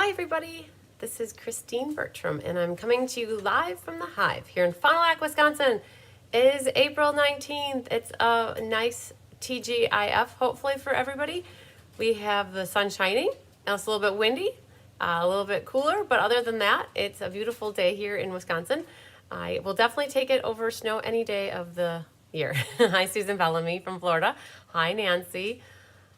Hi everybody, this is Christine Bertram and I'm coming to you live from the Hive here in Fond du Lac, Wisconsin. It is April 19th. It's a nice TGIF hopefully for everybody. We have the sun shining, it's a little bit windy, a little bit cooler, but other than that, it's a beautiful day here in Wisconsin. I will definitely take it over snow any day of the year. Hi Susan Bellamy from Florida. Hi Nancy.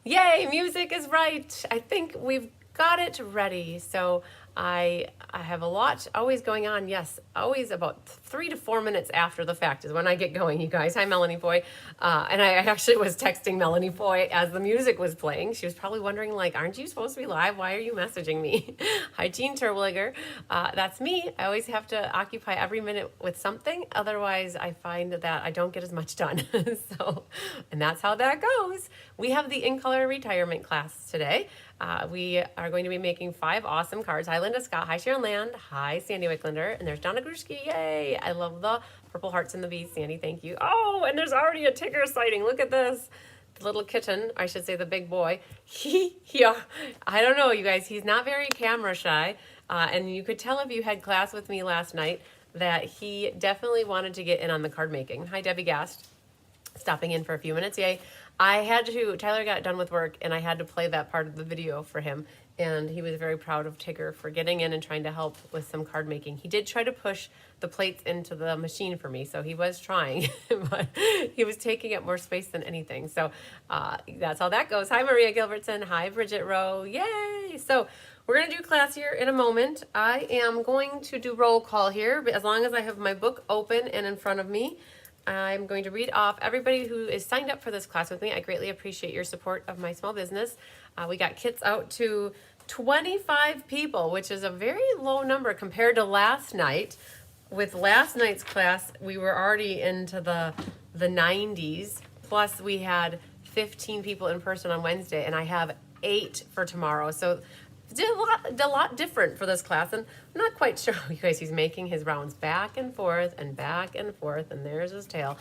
Yay, music is right. I think we've got it ready. So I have a lot always going on. Yes, always about 3 to 4 minutes after the fact is when I get going, you guys. Hi, Melanie Foy. And I actually was texting Melanie Foy as the music was playing. She was probably wondering, like, aren't you supposed to be live? Why are you messaging me? Hi, Jean Terwilliger. That's me. I always have to occupy every minute with something. Otherwise, I find that I don't get as much done. And that's how that goes. We have the In Color Retirement class today. We are going to be making 5 awesome cards. Hi, Linda Scott. Hi, Sharon Land. Hi, Sandy Wicklander. And there's Donna Grushki. Yay! I love the purple hearts and the bees, Sandy. Thank you. Oh, and there's already a ticker sighting. Look at this. The little kitten, I should say the big boy. I don't know, you guys. He's not very camera shy. And you could tell if you had class with me last night that he definitely wanted to get in on the card making. Hi, Debbie Gast. Stopping in for a few minutes. Yay. Tyler got done with work and I had to play that part of the video for him. And he was very proud of Tigger for getting in and trying to help with some card making. He did try to push the plates into the machine for me. So he was trying, but he was taking up more space than anything. So that's how that goes. Hi, Maria Gilbertson. Hi, Bridget Rowe. Yay. So we're going to do class here in a moment. I am going to do roll call here, but as long as I have my book open and in front of me. I'm going to read off everybody who is signed up for this class with me. I greatly appreciate your support of my small business. We got kits out to 25 people, which is a very low number compared to last night. With last night's class, we were already into the 90s. Plus, we had 15 people in person on Wednesday, and I have 8 for tomorrow. So a lot different for this class, and I'm not quite sure. You guys, he's making his rounds back and forth, and there's his tail.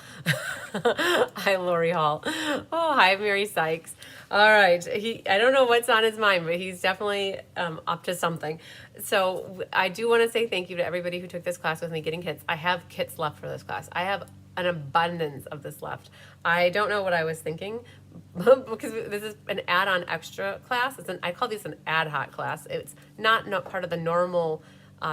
Hi, Lori Hall. Oh, hi, Mary Sykes. All right, I don't know what's on his mind, but he's definitely up to something. So I do want to say thank you to everybody who took this class with me getting kits. I have kits left for this class. I have an abundance of this left. I don't know what I was thinking, because this is an add-on extra class. I call this an ad hoc class. It's not part of the normal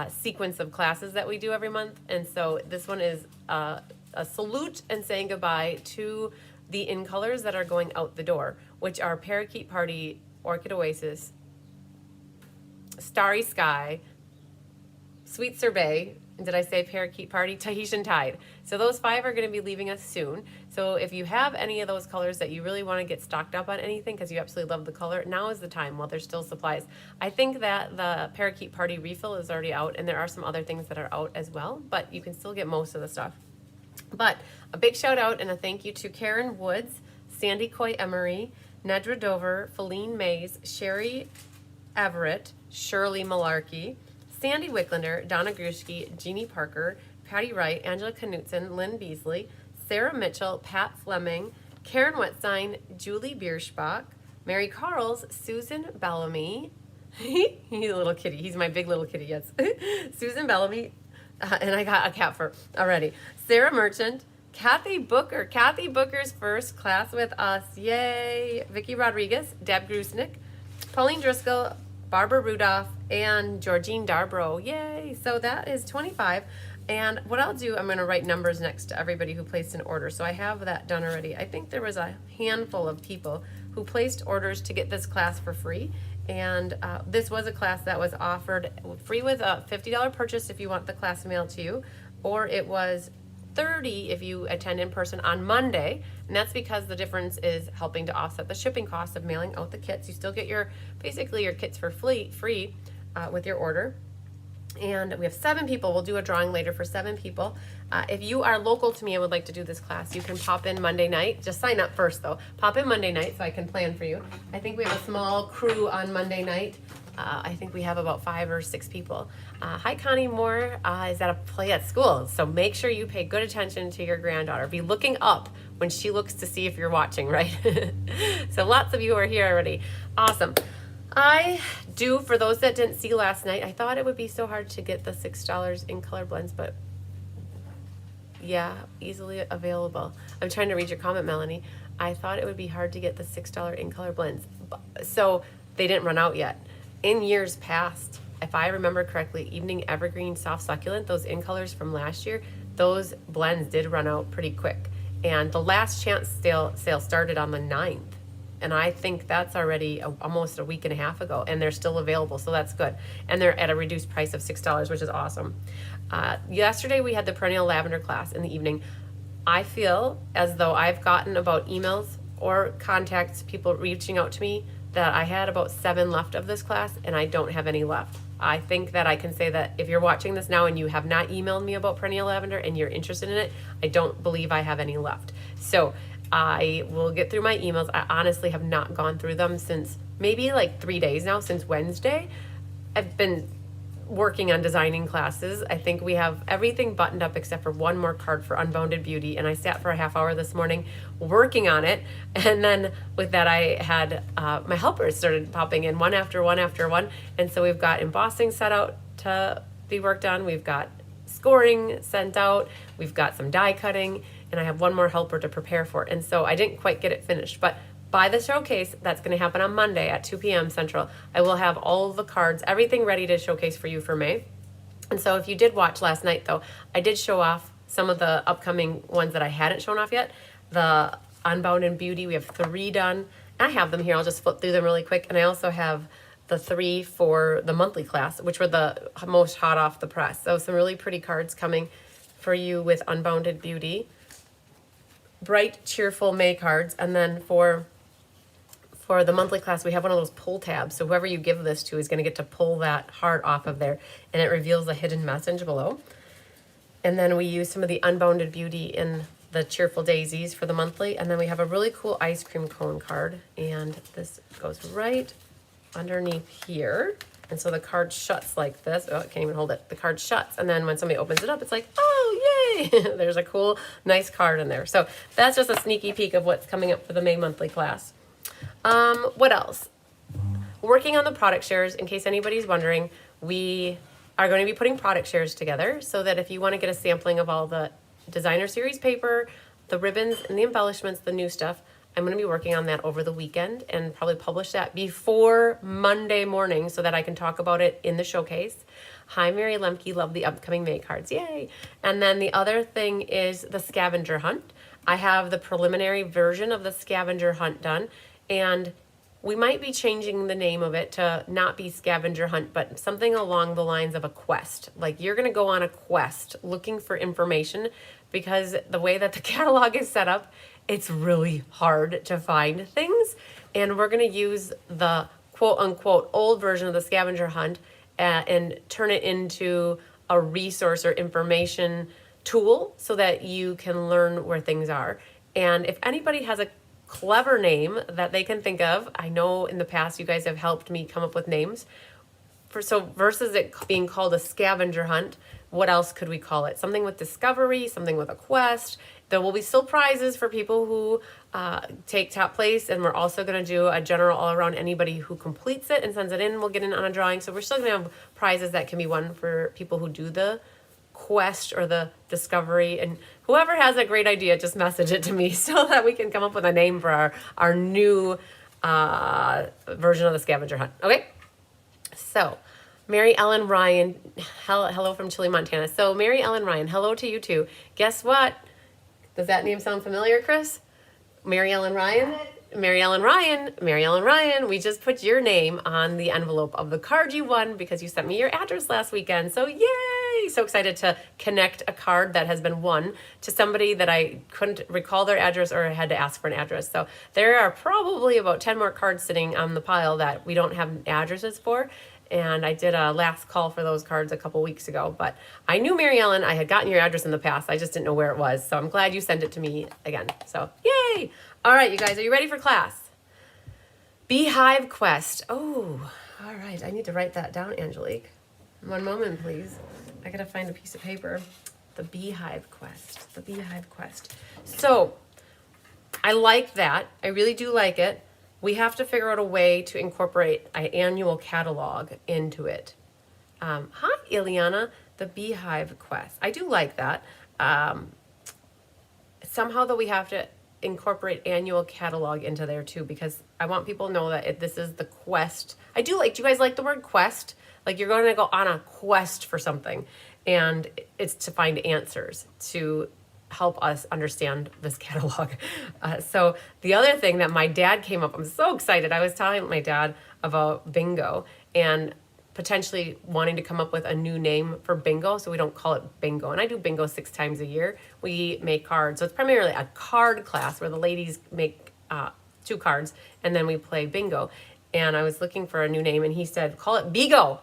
sequence of classes that we do every month. And so this one is a salute and saying goodbye to the In Colors that are going out the door, which are Parakeet Party, Orchid Oasis, Starry Sky, Sweet Sorbet, did I say Parakeet Party? Tahitian Tide. So those 5 are going to be leaving us soon. So if you have any of those colors that you really want to get stocked up on anything because you absolutely love the color, now is the time while there's still supplies. I think that the Parakeet Party refill is already out, and there are some other things that are out as well, but you can still get most of the stuff. But a big shout out and a thank you to Karen Woods, Sandy Coy Emery, Nedra Dover, Feline Mays, Sherry Everett, Shirley Malarkey, Sandy Wicklander, Donna Grushki, Jeannie Parker, Patty Wright, Angela Knutson, Lynn Beasley, Sarah Mitchell, Pat Fleming, Karen Wetstein, Julie Bierschbach, Mary Carls, Susan Bellamy. He's a little kitty. He's my big little kitty, yes. Susan Bellamy, and I got a cat fur already. Sarah Merchant, Kathy Booker. Kathy Booker's first class with us. Yay. Vicky Rodriguez, Deb Grusnick, Pauline Driscoll, Barbara Rudolph, and Georgine Darbro. Yay! So that is 25. And what I'll do, I'm going to write numbers next to everybody who placed an order. So I have that done already. I think there was a handful of people who placed orders to get this class for free. And this was a class that was offered free with a $50 purchase if you want the class mailed to you, or it was $30 if you attend in person on Monday, and that's because the difference is helping to offset the shipping cost of mailing out the kits. You still get basically your kits for free with your order. And we have 7 people. We'll do a drawing later for 7 people. If you are local to me and would like to do this class, you can pop in Monday night. Just sign up first though. Pop in Monday night so I can plan for you. I think we have a small crew on Monday night. I think we have about 5 or 6 people. Hi, Connie Moore is at a play at school, so make sure you pay good attention to your granddaughter. Be looking up when she looks to see if you're watching, right? So lots of you are here already. Awesome. I do, for those that didn't see last night, I thought it would be so hard to get the $6 in color blends, but yeah, easily available. I'm trying to read your comment, Melanie. I thought it would be hard to get the $6 in color blends. So they didn't run out yet. In years past, if I remember correctly, Evening Evergreen Soft Succulent, those in colors from last year, those blends did run out pretty quick. And the last chance sale started on the 9th. And I think that's already almost a week and a half ago, and they're still available, so that's good. And they're at a reduced price of $6, which is awesome. Yesterday we had the perennial lavender class in the evening. I feel as though I've gotten about emails or contacts, people reaching out to me, that I had about 7 left of this class, and I don't have any left. I think that I can say that if you're watching this now and you have not emailed me about perennial lavender and you're interested in it, I don't believe I have any left. So I will get through my emails. I honestly have not gone through them since maybe like 3 days now, since Wednesday. I've been working on designing classes. I think we have everything buttoned up except for one more card for Unbounded Beauty, and I sat for a half hour this morning working on it. And then with that, I had my helpers started popping in one after one after one, and so we've got embossing set out to be worked on. We've got scoring sent out. We've got some die cutting, and I have one more helper to prepare for. And so I didn't quite get it finished, but by the showcase, that's going to happen on Monday at 2 p.m. Central, I will have all of the cards, everything ready to showcase for you for May. And so if you did watch last night, though, I did show off some of the upcoming ones that I hadn't shown off yet. The Unbounded Beauty, we have 3 done. I have them here. I'll just flip through them really quick. And I also have the 3 for the monthly class, which were the most hot off the press. So some really pretty cards coming for you with Unbounded Beauty. Bright, cheerful May cards. And then for the monthly class, we have one of those pull tabs. So whoever you give this to is going to get to pull that heart off of there, and it reveals the hidden message below. And then we use some of the Unbounded Beauty in the Cheerful Daisies for the monthly. And then we have a really cool ice cream cone card, and this goes right underneath here. And so the card shuts like this. Oh, I can't even hold it. The card shuts, and then when somebody opens it up, it's like, oh, yay! There's a cool, nice card in there. So that's just a sneaky peek of what's coming up for the May monthly class. What else? Working on the product shares, in case anybody's wondering, we are going to be putting product shares together so that if you want to get a sampling of all the designer series paper, the ribbons and the embellishments, the new stuff, I'm going to be working on that over the weekend and probably publish that before Monday morning so that I can talk about it in the showcase. Hi, Mary Lemke, love the upcoming May cards, yay! And then the other thing is the scavenger hunt. I have the preliminary version of the scavenger hunt done, and we might be changing the name of it to not be scavenger hunt, but something along the lines of a quest. Like you're going to go on a quest looking for information, because the way that the catalog is set up, it's really hard to find things. And we're going to use the quote unquote old version of the scavenger hunt and turn it into a resource or information tool so that you can learn where things are. And if anybody has a clever name that they can think of, I know in the past you guys have helped me come up with names. So versus it being called a scavenger hunt, what else could we call it? Something with discovery, something with a quest. There will be still prizes for people who take top place, and we're also going to do a general all around. Anybody who completes it and sends it in will get in on a drawing. So we're still going to have prizes that can be won for people who do the quest or the discovery. And whoever has a great idea, just message it to me so that we can come up with a name for our new version of the scavenger hunt. Okay? So Mary Ellen Ryan, hello from Chile, Montana. So Mary Ellen Ryan, hello to you too. Guess what? Does that name sound familiar, Chris? Mary Ellen Ryan? Mary Ellen Ryan, Mary Ellen Ryan, we just put your name on the envelope of the card you won because you sent me your address last weekend. So yay! So excited to connect a card that has been won to somebody that I couldn't recall their address or had to ask for an address. So there are probably about 10 more cards sitting on the pile that we don't have addresses for. And I did a last call for those cards a couple weeks ago. But I knew Mary Ellen. I had gotten your address in the past. I just didn't know where it was. So I'm glad you sent it to me again. So yay! All right, you guys, are you ready for class? Beehive Quest. Oh, all right. I need to write that down, Angelique. One moment, please. I got to find a piece of paper. The Beehive Quest. The Beehive Quest. So I like that. I really do like it. we have to figure out a way to incorporate an annual catalog into it. Hi, Ileana, the Beehive Quest. I do like that. Somehow, though, we have to incorporate annual catalog into there too, because I want people to know that this is the quest. I do like, do you guys like the word quest? Like you're going to go on a quest for something, and it's to find answers to help us understand this catalog. So the other thing that my dad came up, I'm so excited. I was telling my dad about bingo and potentially wanting to come up with a new name for bingo so we don't call it bingo. And I do bingo 6 times a year. We make cards. So it's primarily a card class where the ladies make 2 cards and then we play bingo. And I was looking for a new name and he said, call it Beego,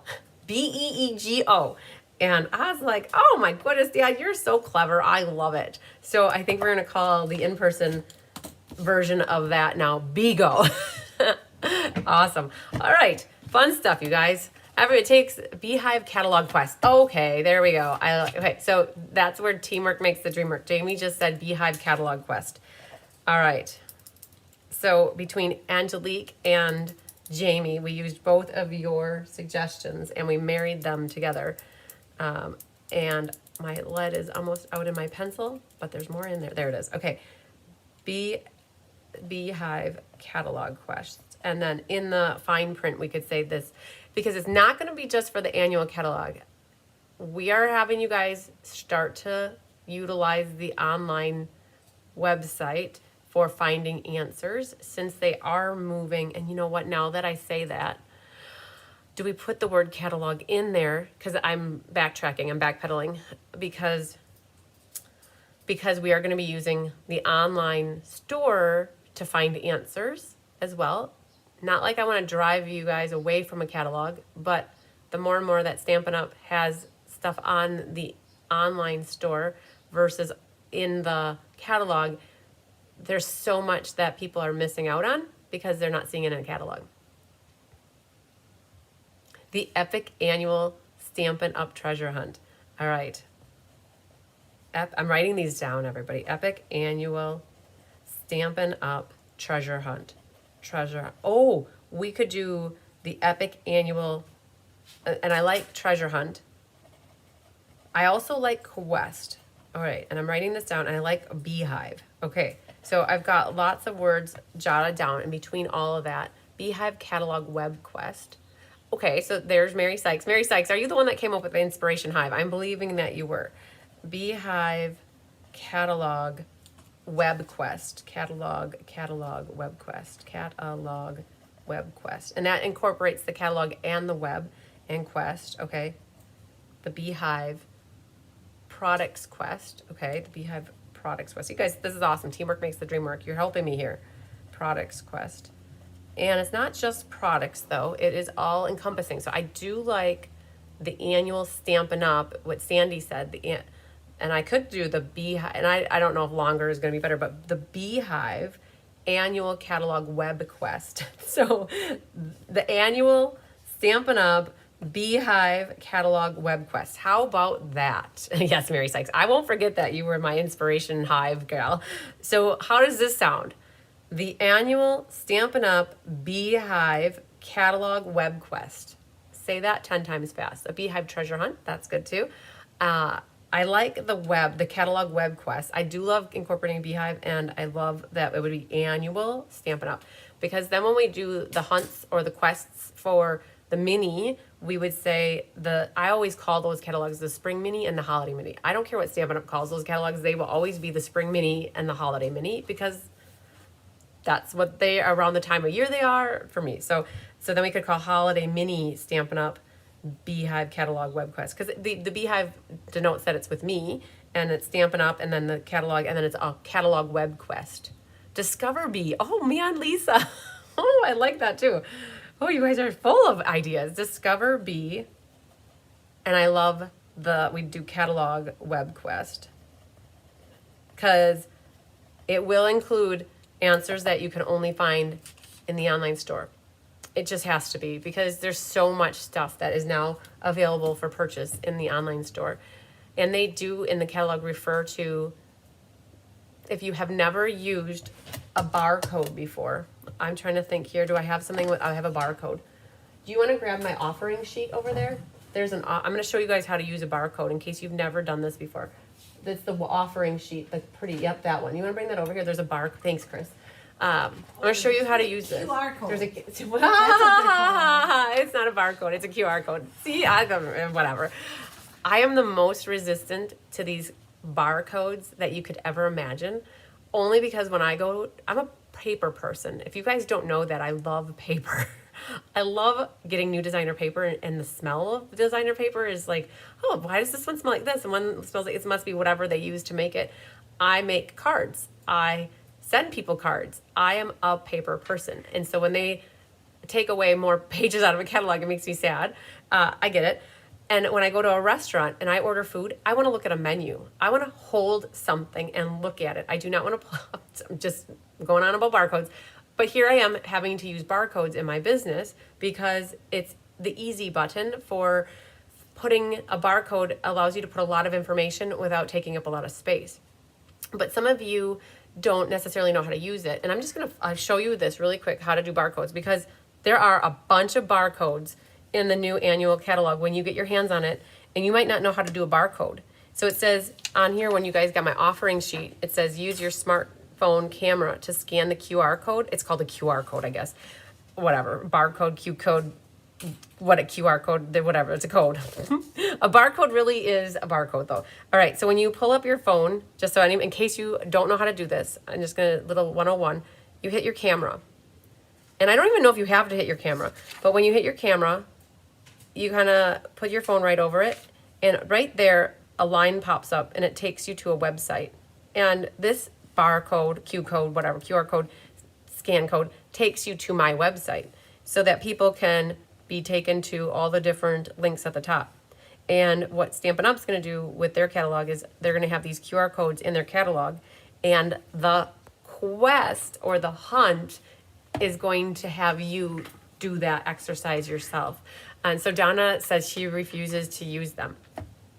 Beego. And I was like, oh my goodness, Dad, you're so clever. I love it. So I think we're going to call the in-person version of that now Beego. Awesome. All right. Fun stuff, you guys. It takes Beehive Catalog Quest. Okay, there we go. Okay, so that's where teamwork makes the dream work. Jamie just said Beehive Catalog Quest. All right. So between Angelique and Jamie, we used both of your suggestions and we married them together. And my lead is almost out in my pencil, but there's more in there. There it is. Okay. Beehive Catalog Quest. And then in the fine print, we could say this, because it's not going to be just for the annual catalog. We are having you guys start to utilize the online website for finding answers since they are moving. And you know what, now that I say that, do we put the word catalog in there? Because I'm backtracking, I'm backpedaling, because we are going to be using the online store to find answers as well. Not like I want to drive you guys away from a catalog, but the more and more that Stampin' Up! Has stuff on the online store versus in the catalog, there's so much that people are missing out on because they're not seeing it in a catalog. The epic annual Stampin' Up! Treasure hunt. All right. I'm writing these down, everybody. Epic annual Stampin' Up! Treasure hunt. Oh, we could do the epic annual, and I like treasure hunt. I also like quest. All right, and I'm writing this down, and I like beehive. Okay, so I've got lots of words jotted down in between all of that. Beehive catalog web quest. Okay, so there's Mary Sykes. Mary Sykes, are you the one that came up with the inspiration hive? I'm believing that you were. Beehive catalog web quest, catalog web quest, and that incorporates the catalog and the web and quest. Okay, the Beehive products quest. Okay, the Beehive products quest. You guys, this is awesome. Teamwork makes the dream work. You're helping me here. Products quest, and it's not just products though. It is all encompassing. So I do like the annual Stampin' Up. What Sandy said. And I could do the Beehive, and I don't know if longer is going to be better, but the Beehive annual catalog web quest. So the annual Stampin' Up! Beehive catalog web quest. How about that? Yes, Mary Sykes. I won't forget that. You were my inspiration hive gal. So how does this sound? The annual Stampin' Up! Beehive catalog web quest. Say that 10 times fast. A Beehive treasure hunt. That's good too. I like the catalog web quest. I do love incorporating Beehive, and I love that it would be annual Stampin' Up! Because then when we do the hunts or the quests for the mini, we would say I always call those catalogs the spring mini and the holiday mini. I don't care what Stampin' Up! Calls those catalogs, they will always be the spring mini and the holiday mini because that's what they are around the time of year they are for me. So then we could call holiday mini Stampin' Up! Beehive catalog web quest, because the Beehive denotes that it's with me, and it's Stampin' Up! And then the catalog, and then it's a catalog web quest. Discover Bee. Oh man, Lisa. Oh, I like that too. Oh, you guys are full of ideas. Discover Bee, and I love we do catalog web quest because it will include answers that you can only find in the online store. It just has to be, because there's so much stuff that is now available for purchase in the online store. And they do in the catalog refer to, if you have never used a barcode before, I'm trying to think here. Do I have something I have a barcode. Do you want to grab my offering sheet over there? There's I'm going to show you guys how to use a barcode in case you've never done this before. That's the offering sheet, yep, that one. You want to bring that over here? There's a bar. Thanks, Chris. I'm going to show you how to use this. QR code. There's it's not a barcode. It's a QR code. See, whatever. I am the most resistant to these barcodes that you could ever imagine, only because when I'm a paper person. If you guys don't know that, I love paper. I love getting new designer paper, and the smell of designer paper is like, oh, why does this one smell like this? And one smells like it must be whatever they use to make it. I make cards. I send people cards. I am a paper person. And so when they take away more pages out of a catalog, it makes me sad. I get it. And when I go to a restaurant and I order food, I want to look at a menu. I want to hold something and look at it. I do not want to, I'm just going on about barcodes. But here I am having to use barcodes in my business because it's the easy button for putting a barcode allows you to put a lot of information without taking up a lot of space. But some of you don't necessarily know how to use it. And I'm just going to show you this really quick, how to do barcodes, because there are a bunch of barcodes in the new annual catalog when you get your hands on it, and you might not know how to do a barcode. So it says on here, when you guys got my offering sheet, it says use your smartphone camera to scan the QR code. It's called a QR code, I guess. Whatever, barcode, Q code, what a QR code, whatever, it's a code. A barcode really is a barcode though. All right, so when you pull up your phone, just so in case you don't know how to do this, I'm just gonna, little 101, you hit your camera. And I don't even know if you have to hit your camera, but when you hit your camera, you kind of put your phone right over it, and right there, a line pops up and it takes you to a website. And this barcode, Q code, whatever, QR code, scan code, takes you to my website so that people can be taken to all the different links at the top. And what Stampin' Up's going to do with their catalog is they're going to have these QR codes in their catalog, and the quest or the hunt is going to have you do that exercise yourself. And so Donna says she refuses to use them.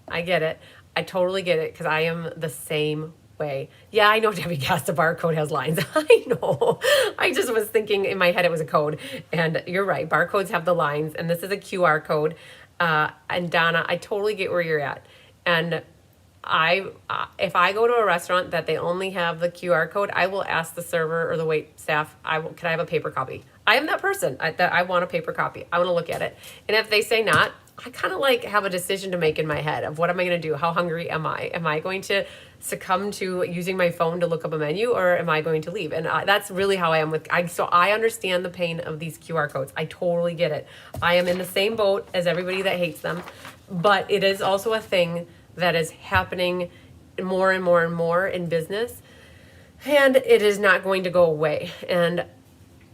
I get it. I totally get it, because I am the same way. Yeah, I know Debbie cast a barcode has lines. I know. I just was thinking in my head it was a code. And you're right. Barcodes have the lines, and this is a QR code. And Donna, I totally get where you're at. And if I go to a restaurant that they only have the QR code, I will ask the server or the wait staff, can I have a paper copy? I am that person that I want a paper copy. I want to look at it. And if they say not, I kind of like have a decision to make in my head of what am I going to do? How hungry am I? Am I going to succumb to using my phone to look up a menu, or am I going to leave? And that's really how I am so I understand the pain of these QR codes. I totally get it. I am in the same boat as everybody that hates them, but it is also a thing that is happening more and more and more in business, and it is not going to go away. And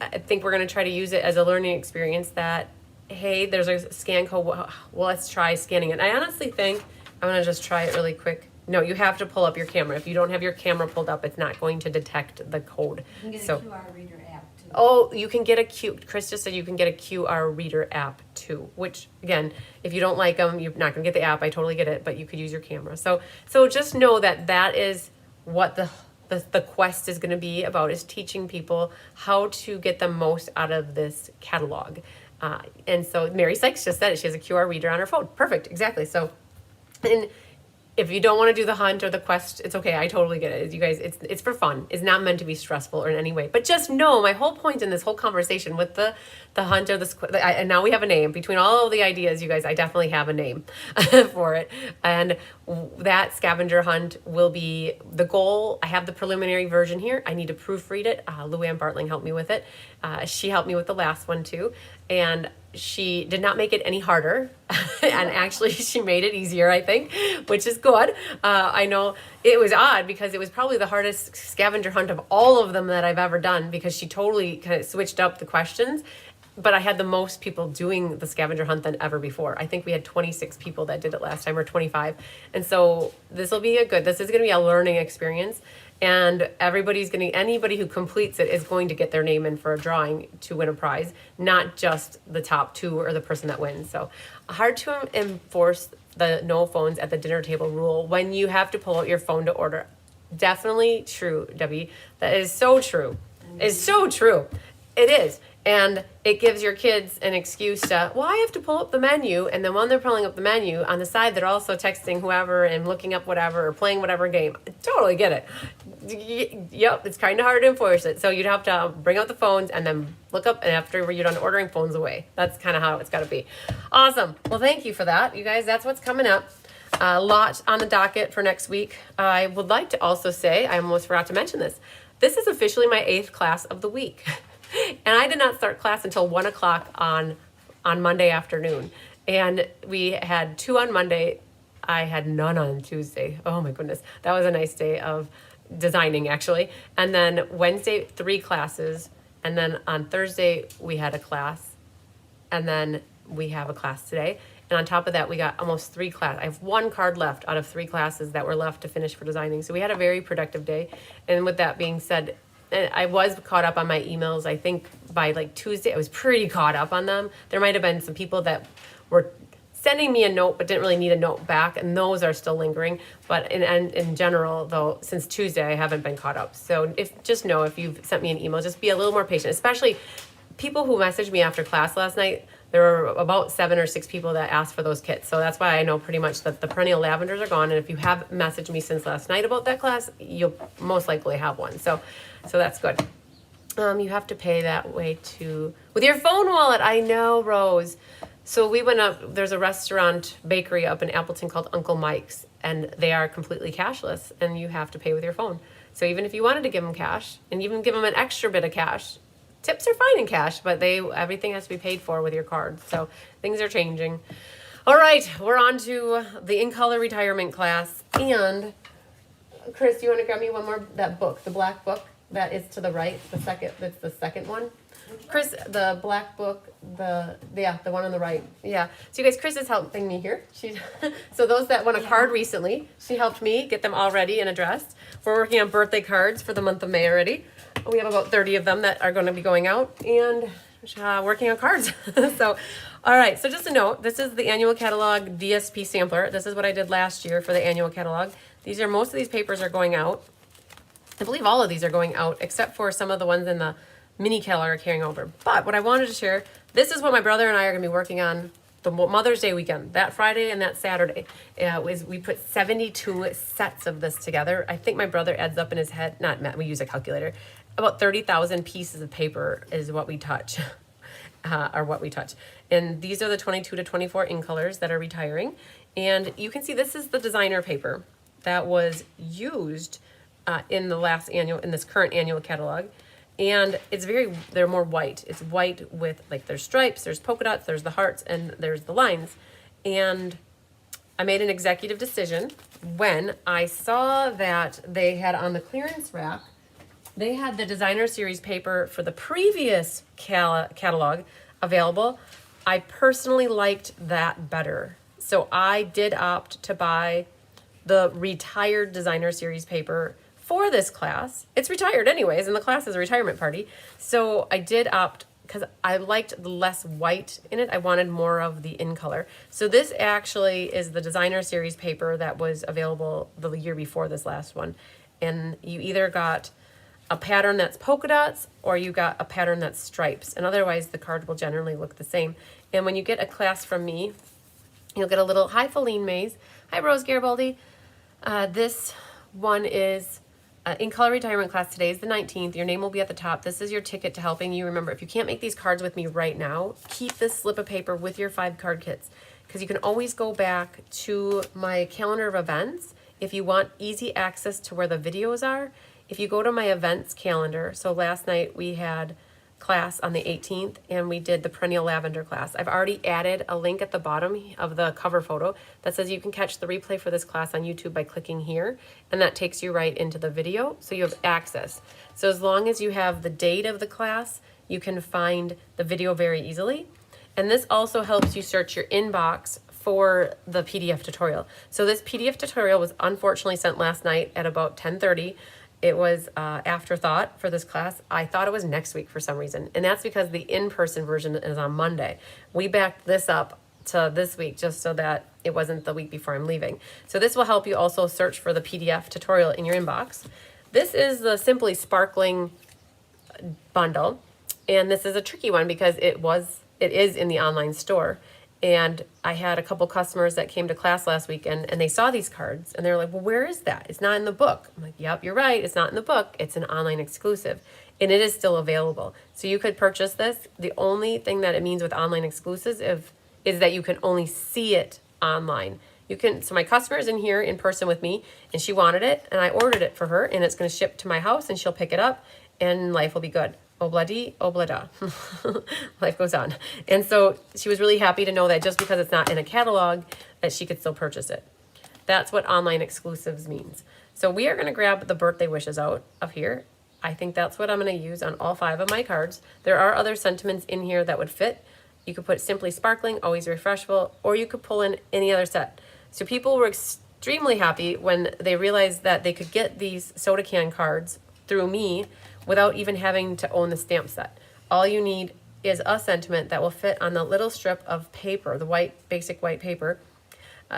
I think we're going to try to use it as a learning experience that, hey, there's a scan code. Well, let's try scanning it. I honestly think I'm going to just try it really quick. No, you have to pull up your camera. If you don't have your camera pulled up, it's not going to detect the code. You can get a QR reader app too. Oh, you can get Chris just said you can get a QR reader app too, which again, if you don't like them, you're not going to get the app. I totally get it, but you could use your camera. So just know that is what the quest is going to be about, is teaching people how to get the most out of this catalog. And so Mary Sykes just said it. She has a QR reader on her phone. Perfect. Exactly. So, and if you don't want to do the hunt or the quest, it's okay. I totally get it. You guys, it's for fun. It's not meant to be stressful or in any way. But just know, my whole point in this whole conversation with the hunt or and now we have a name. Between all of the ideas, you guys, I definitely have a name for it. And that scavenger hunt will be the goal. I have the preliminary version here. I need to proofread it. Luann Bartling helped me with it. She helped me with the last one too. And she did not make it any harder. And actually she made it easier, I think, which is good. I know it was odd because it was probably the hardest scavenger hunt of all of them that I've ever done, because she totally kind of switched up the questions. But I had the most people doing the scavenger hunt than ever before. I think we had 26 people that did it last time, or 25. And so this is going to be a learning experience. And anybody who completes it is going to get their name in for a drawing to win a prize, not just the top two or the person that wins. So hard to enforce the no phones at the dinner table rule when you have to pull out your phone to order. Definitely true, Debbie. That is so true. It's so true. It is. And it gives your kids an excuse to, well, I have to pull up the menu. And then when they're pulling up the menu, on the side, they're also texting whoever and looking up whatever or playing whatever game. I totally get it. Yep, it's kind of hard to enforce it. So you'd have to bring out the phones and then look up, and after you're done ordering, phones away. That's kind of how it's got to be. Awesome. Well, thank you for that. You guys, that's what's coming up. A lot on the docket for next week. I would like to also say, I almost forgot to mention this. This is officially my 8th class of the week. And I did not start class until 1 o'clock on Monday afternoon. And we had 2 on Monday. I had none on Tuesday. Oh my goodness. That was a nice day of designing, actually. And then Wednesday, 3 classes. And then on Thursday, we had a class. And then we have a class today. And on top of that, we got almost 3 classes. I have 1 card left out of 3 classes that were left to finish for designing. So we had a very productive day. And with that being said, I was caught up on my emails. I think by like Tuesday, I was pretty caught up on them. There might have been some people that were sending me a note but didn't really need a note back, and those are still lingering. But in general, though, since Tuesday, I haven't been caught up. So just know if you've sent me an email, just be a little more patient, especially people who messaged me after class last night. There were about 7 or 6 people that asked for those kits. So that's why I know pretty much that the perennial lavenders are gone. And if you have messaged me since last night about that class, you'll most likely have one. So that's good. You have to pay that way too. With your phone wallet, I know, Rose. So we went up, there's a restaurant bakery up in Appleton called Uncle Mike's, and they are completely cashless, and you have to pay with your phone. So even if you wanted to give them cash, and even give them an extra bit of cash, tips are fine in cash, but everything has to be paid for with your card. So things are changing. All right, we're on to the In Color retirement class. And Chris, you want to grab me one more? That book, the black book that is to the right, that's the second one. Chris, the black book, the one on the right. Yeah. So you guys, Chris is helping me here. So those that won a card recently, she helped me get them all ready and addressed. We're working on birthday cards for the month of May already. We have about 30 of them that are going to be going out and working on cards. So, all right. So just a note, this is the annual catalog DSP sampler. This is what I did last year for the annual catalog. Most of these papers are going out. I believe all of these are going out except for some of the ones in the mini catalog are carrying over. But what I wanted to share, this is what my brother and I are going to be working on the Mother's Day weekend, that Friday and that Saturday. We put 72 sets of this together. I think my brother adds up in his head, we use a calculator, about 30,000 pieces of paper is what we touch, And these are the 22 to 24 in colors that are retiring. And you can see this is the designer paper that was used in this current annual catalog. And they're more white. It's white with, like, there's stripes, there's polka dots, there's the hearts, and there's the lines. And I made an executive decision when I saw that they had on the clearance rack, they had the designer series paper for the previous catalog available. I personally liked that better. So I did opt to buy the retired designer series paper for this class. It's retired anyways, and the class is a retirement party. So I did opt, because I liked the less white in it. I wanted more of the in color. So this actually is the designer series paper that was available the year before this last one. And you either got a pattern that's polka dots or you got a pattern that's stripes. And otherwise the card will generally look the same. And when you get a class from me, you'll get a little, hi Feline Mays, hi Rose Garibaldi. This one is In Color retirement class. Today is the 19th. Your name will be at the top. This is your ticket to helping you. Remember, if you can't make these cards with me right now, keep this slip of paper with your 5 card kits, because you can always go back to my calendar of events if you want easy access to where the videos are. If you go to my events calendar, so last night we had class on the 18th and we did the perennial lavender class. I've already added a link at the bottom of the cover photo that says you can catch the replay for this class on YouTube by clicking here, and that takes you right into the video, so you have access. So as long as you have the date of the class, you can find the video very easily. And this also helps you search your inbox for the PDF tutorial. So this PDF tutorial was unfortunately sent last night at about 10:30. It was afterthought for this class. I thought it was next week for some reason. And that's because the in-person version is on Monday. We backed this up to this week just so that it wasn't the week before I'm leaving. So this will help you also search for the PDF tutorial in your inbox. This is the Simply Sparkling bundle. And this is a tricky one because it is in the online store. And I had a couple customers that came to class last weekend and they saw these cards and they were like, well, where is that? It's not in the book. I'm like, yep, you're right. It's not in the book. It's an online exclusive and it is still available. So you could purchase this. The only thing that it means with online exclusives is that you can only see it online. So my customer is in here in person with me and she wanted it and I ordered it for her and it's going to ship to my house and she'll pick it up and life will be good. Obladi, oblada. Life goes on. And so she was really happy to know that just because it's not in a catalog that she could still purchase it. That's what online exclusives means. So we are going to grab the birthday wishes out of here. I think that's what I'm going to use on all 5 of my cards. There are other sentiments in here that would fit. You could put simply sparkling, always refreshable, or you could pull in any other set. So people were extremely happy when they realized that they could get these soda can cards through me without even having to own the stamp set. All you need is a sentiment that will fit on the little strip of paper, the basic white paper,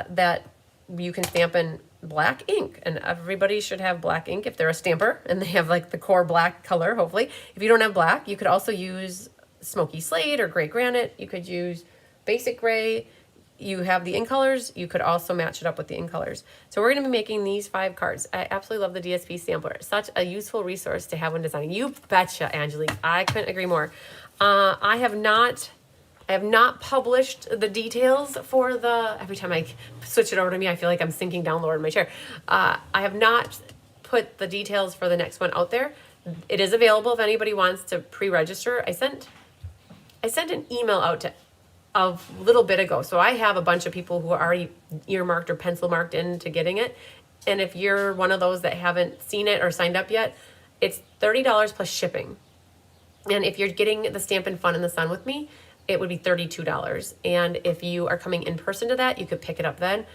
that you can stamp in black ink. And everybody should have black ink if they're a stamper and they have like the core black color, hopefully. If you don't have black, you could also use smoky slate or gray granite. You could use basic gray. You have the ink colors. You could also match it up with the ink colors. So we're going to be making these 5 cards. I absolutely love the DSP sampler. Such a useful resource to have when designing. You betcha, Angelique. I couldn't agree more. I have not published the details for every time I switch it over to me, I feel like I'm sinking down lower in my chair. I have not put the details for the next one out there. It is available if anybody wants to pre-register. I sent an email out a little bit ago. So I have a bunch of people who are already earmarked or pencil marked into getting it. And if you're one of those that haven't seen it or signed up yet, it's $30 plus shipping. And if you're getting the Stampin' Fun in the Sun with me, it would be $32. And if you are coming in person to that, you could pick it up then.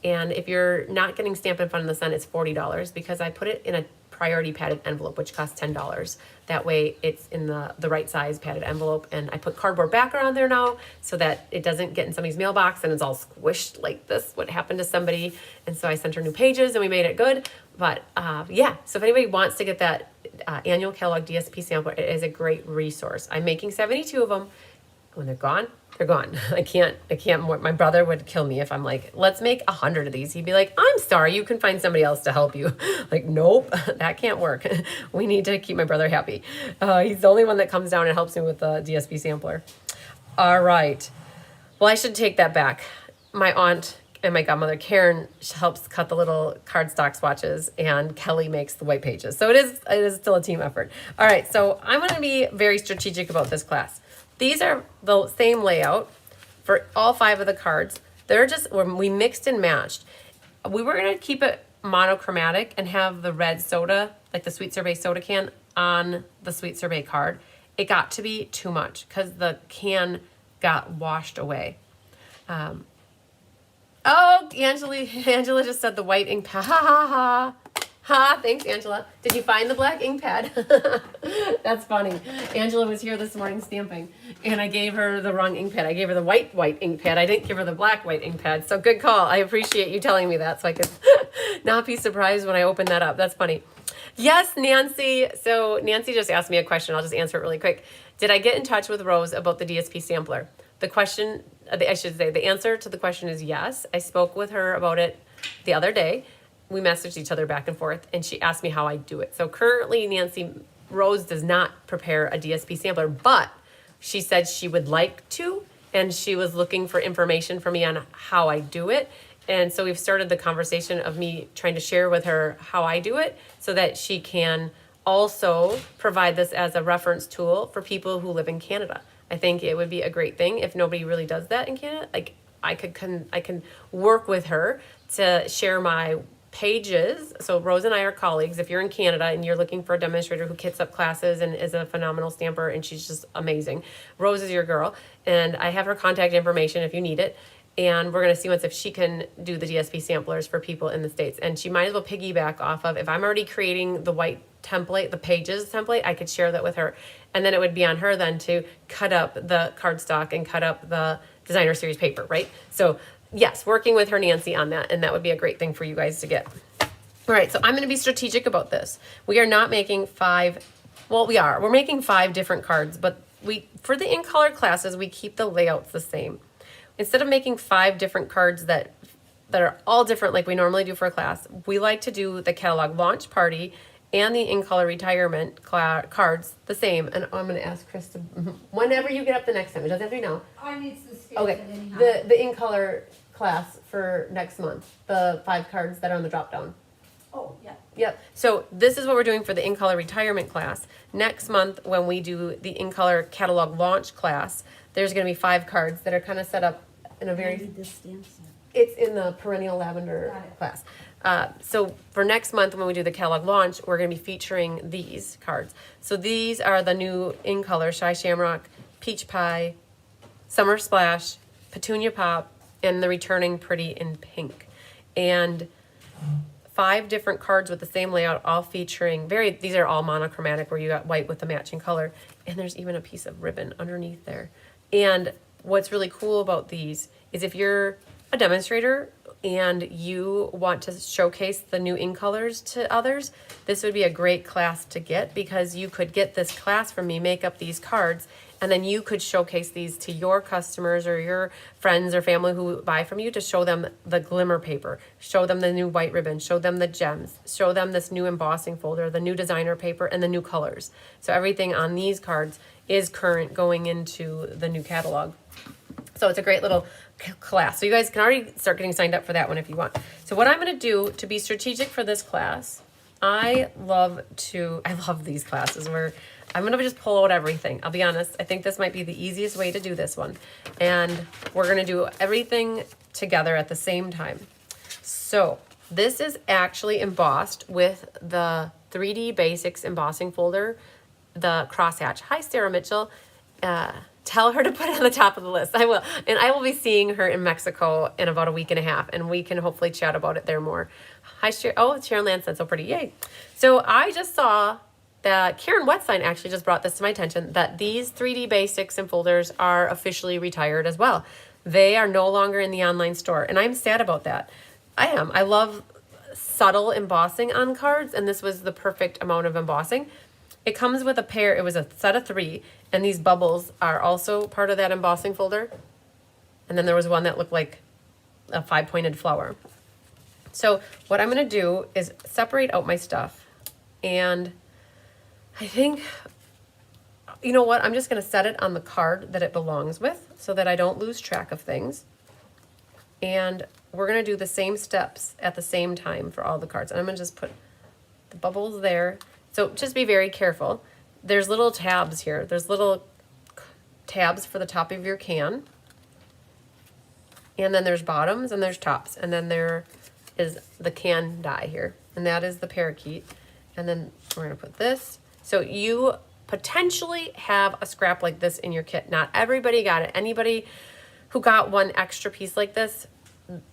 And if you're not getting Stampin' Fun in the Sun, it's $40 because I put it in a priority padded envelope, which costs $10. That way it's in the right size padded envelope. And I put cardboard backer on there now so that it doesn't get in somebody's mailbox and it's all squished like this, what happened to somebody. And so I sent her new pages and we made it good. But yeah, so if anybody wants to get that annual catalog DSP sampler, it is a great resource. I'm making 72 of them. When they're gone, they're gone. I can't more. My brother would kill me if I'm like, let's make 100 of these. He'd be like, I'm sorry, you can find somebody else to help you. Like, nope, that can't work. We need to keep my brother happy. He's the only one that comes down and helps me with the DSP sampler. All right. Well, I should take that back. My aunt and my godmother, Karen, helps cut the little cardstock swatches and Kelly makes the white pages. So it is still a team effort. All right. So I'm going to be very strategic about this class. These are the same layout for all 5 of the cards. They're just, we mixed and matched. We were going to keep it monochromatic and have the red soda, like the Sweet Sorbet soda can, on the Sweet Sorbet card. It got to be too much because the can got washed away. Oh, Angela just said the white ink pad. Ha, ha, ha. Ha, thanks, Angela. Did you find the black ink pad? That's funny. Angela was here this morning stamping, and I gave her the wrong ink pad. I gave her the white ink pad. I didn't give her the black white ink pad. So good call. I appreciate you telling me that so I could not be surprised when I open that up. That's funny. Yes, Nancy. So Nancy just asked me a question. I'll just answer it really quick. Did I get in touch with Rose about the DSP sampler? The question, I should say, the answer to the question is yes. I spoke with her about it the other day. We messaged each other back and forth, and she asked me how I do it. So currently, Nancy Rose does not prepare a DSP sampler, but she said she would like to, and she was looking for information from me on how I do it. And so we've started the conversation of me trying to share with her how I do it so that she can also provide this as a reference tool for people who live in Canada. I think it would be a great thing if nobody really does that in Canada. Like I can work with her to share my pages. So Rose and I are colleagues. If you're in Canada and you're looking for a demonstrator who kits up classes and is a phenomenal stamper and she's just amazing, Rose is your girl. And I have her contact information if you need it. And we're going to see once if she can do the DSP samplers for people in the States. And she might as well piggyback off of, if I'm already creating the white template, the pages template, I could share that with her. And then it would be on her then to cut up the cardstock and cut up the designer series paper, right? So yes, working with her, Nancy, on that. And that would be a great thing for you guys to get. All right, so I'm going to be strategic about this. We are not making 5, well, we are. We're making 5 different cards, but for the in color classes, we keep the layouts the same. Instead of making 5 different cards that are all different like we normally do for a class, we like to do the catalog launch party and the in color retirement cards the same. And I'm going to ask Chris to, whenever you get up the next time, it doesn't have to be now. I need to skip Okay, it anyhow. the in color class for next month, the 5 cards that are on the drop down. Oh, yeah. Yep. So this is what we're doing for the in color retirement class. Next month, when we do the in color catalog launch class, there's going to be 5 cards that are kind of set up in a I very. need this stamp set. It's in the perennial lavender Got it. class. So for next month, when we do the catalog launch, we're going to be featuring these cards. So these are the new in color Shy Shamrock, Peach Pie, Summer Splash, Petunia Pop, and the returning Pretty in Pink. And 5 different cards with the same layout, all featuring these are all monochromatic where you got white with the matching color. And there's even a piece of ribbon underneath there. And what's really cool about these is if you're a demonstrator and you want to showcase the new in colors to others, this would be a great class to get, because you could get this class from me, make up these cards, and then you could showcase these to your customers or your friends or family who buy from you, to show them the glimmer paper, show them the new white ribbon, show them the gems, show them this new embossing folder, the new designer paper, and the new colors. So everything on these cards is current going into the new catalog. So it's a great little class. So you guys can already start getting signed up for that one if you want. So what I'm going to do to be strategic for this class, I love these classes where I'm going to just pull out everything. I'll be honest, I think this might be the easiest way to do this one. And we're going to do everything together at the same time. So this is actually embossed with the 3D Basics embossing folder, the crosshatch. Hi, Sarah Mitchell. Tell her to put it on the top of the list. I will. And I will be seeing her in Mexico in about a week and a half, and we can hopefully chat about it there more. Hi, Sharon. Oh, Sharon Land said so pretty. Yay. So I just saw that Karen Wetstein actually just brought this to my attention, that these 3D Basics and folders are officially retired as well. They are no longer in the online store, and I'm sad about that. I love subtle embossing on cards, and this was the perfect amount of embossing. It comes with a pair, it was a set of 3, and these bubbles are also part of that embossing folder. And then there was one that looked like a 5-pointed flower. So what I'm going to do is separate out my stuff. And I think, you know what, I'm just going to set it on the card that it belongs with so that I don't lose track of things. And we're going to do the same steps at the same time for all the cards. And I'm going to just put the bubbles there. So just be very careful. There's little tabs here. There's little tabs for the top of your can. And then there's bottoms and there's tops. And then there is the can die here. And that is the parakeet. And then we're going to put this. So you potentially have a scrap like this in your kit. Not everybody got it. Anybody who got one extra piece like this,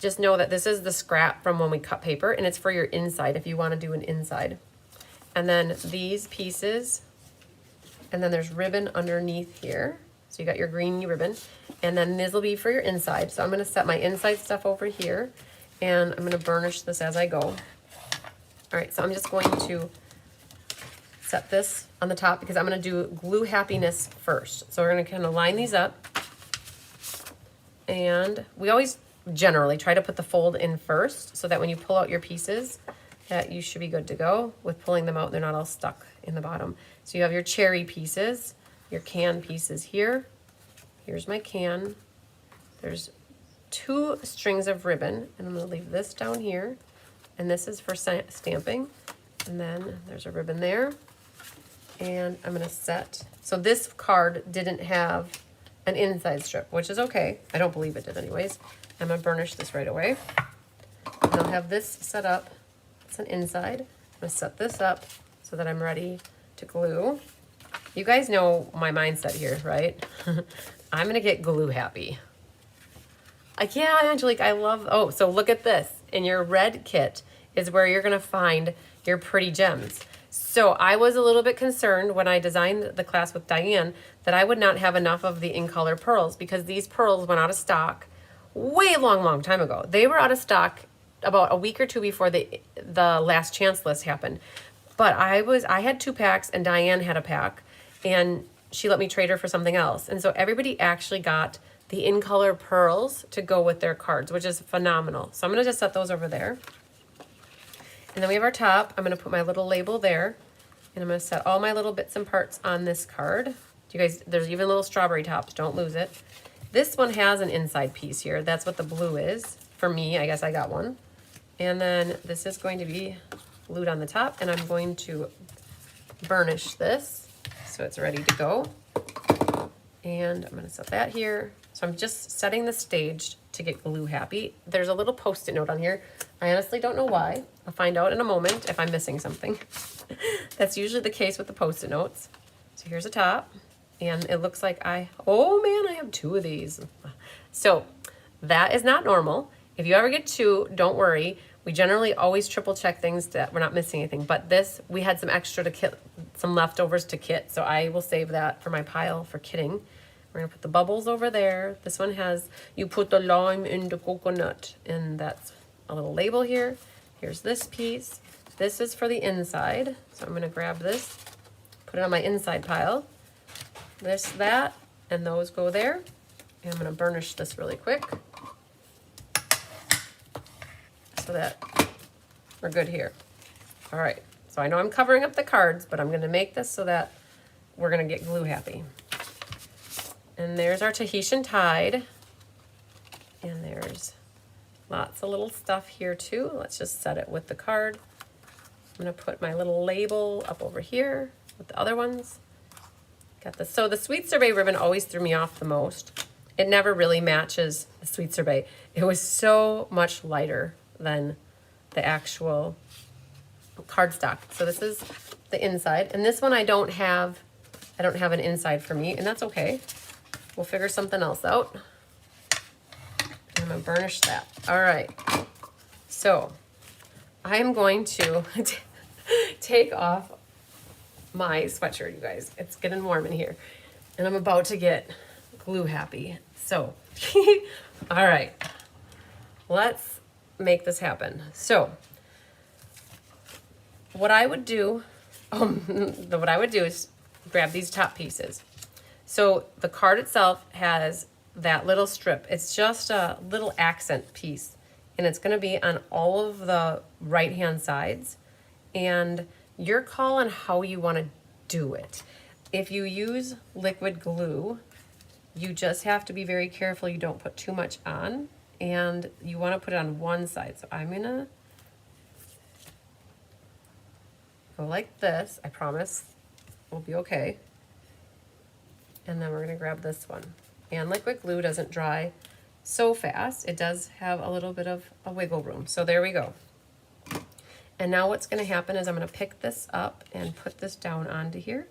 just know that this is the scrap from when we cut paper. And it's for your inside if you want to do an inside. And then these pieces, and then there's ribbon underneath here. So you got your green ribbon, and then this will be for your inside. So I'm going to set my inside stuff over here, and I'm going to burnish this as I go. All right, so I'm just going to set this on the top because I'm going to do glue happiness first. So we're going to kind of line these up, and we always generally try to put the fold in first so that when you pull out your pieces, that you should be good to go with pulling them out. They're not all stuck in the bottom. So you have your cherry pieces, your can pieces here. Here's my can. There's 2 strings of ribbon, and I'm going to leave this down here. And this is for stamping. And then there's a ribbon there. And I'm going to set. So this card didn't have an inside strip, which is okay. I don't believe it did anyways. I'm going to burnish this right away. And I'll have this set up. It's an inside. I'm going to set this up so that I'm ready to glue. You guys know my mindset here, right? I'm going to get glue happy. Like, yeah, Angelique, I love, oh, so look at this. In your red kit is where you're going to find your pretty gems. So I was a little bit concerned when I designed the class with Diane that I would not have enough of the in-color pearls because these pearls went out of stock way long time ago. They were out of stock about a week or 2 before the last chance list happened. But I had 2 packs and Diane had a pack, and she let me trade her for something else. And so everybody actually got the in color pearls to go with their cards, which is phenomenal. So I'm gonna just set those over there. And then we have our top. I'm gonna put my little label there, and I'm gonna set all my little bits and parts on this card. You guys, there's even little strawberry tops, don't lose it. This one has an inside piece here. That's what the blue is. For me, I guess I got one. And then this is going to be glued on the top, and I'm going to burnish this so it's ready to go. And I'm gonna set that here. So I'm just setting the stage to get glue happy. There's a little Post-it note on here. I honestly don't know why. I'll find out in a moment if I'm missing something. That's usually the case with the Post-it notes. So here's a top, and it looks like oh man, I have 2 of these. So that is not normal. If you ever get 2, don't worry. We generally always triple check things that we're not missing anything. But this, we had some extra to kit, some leftovers to kit. So I will save that for my pile for kitting. We're gonna put the bubbles over there. This one has, you put the lime in the coconut, and that's a little label here. Here's this piece. This is for the inside. So I'm gonna grab this, put it on my inside pile. This, that, and those go there. And I'm gonna burnish this really quick so that we're good here. All right, so I know I'm covering up the cards, but I'm gonna make this so that we're gonna get glue happy. And there's our Tahitian tide. And there's lots of little stuff here too. Let's just set it with the card. I'm gonna put my little label up over here with the other ones. Got this. So the Sweet Sorbet ribbon always threw me off the most. It never really matches the Sweet Sorbet. It was so much lighter than the actual cardstock. So this is the inside. And this one I don't have an inside for me, and that's okay. We'll figure something else out. I'm gonna burnish that. All right. So I am going to take off my sweatshirt, you guys. It's getting warm in here. And I'm about to get glue happy. So, all right. Let's make this happen. So what I would do, is grab these top pieces. So the card itself has that little strip. It's just a little accent piece, and it's gonna be on all of the right-hand sides, and your call on how you wanna do it. If you use liquid glue, you just have to be very careful you don't put too much on, and you wanna put it on one side. So I'm gonna go like this. I promise we'll be okay. And then we're gonna grab this one. And liquid glue doesn't dry so fast. It does have a little bit of a wiggle room. So there we go. And now what's gonna happen is I'm gonna pick this up and put this down onto here.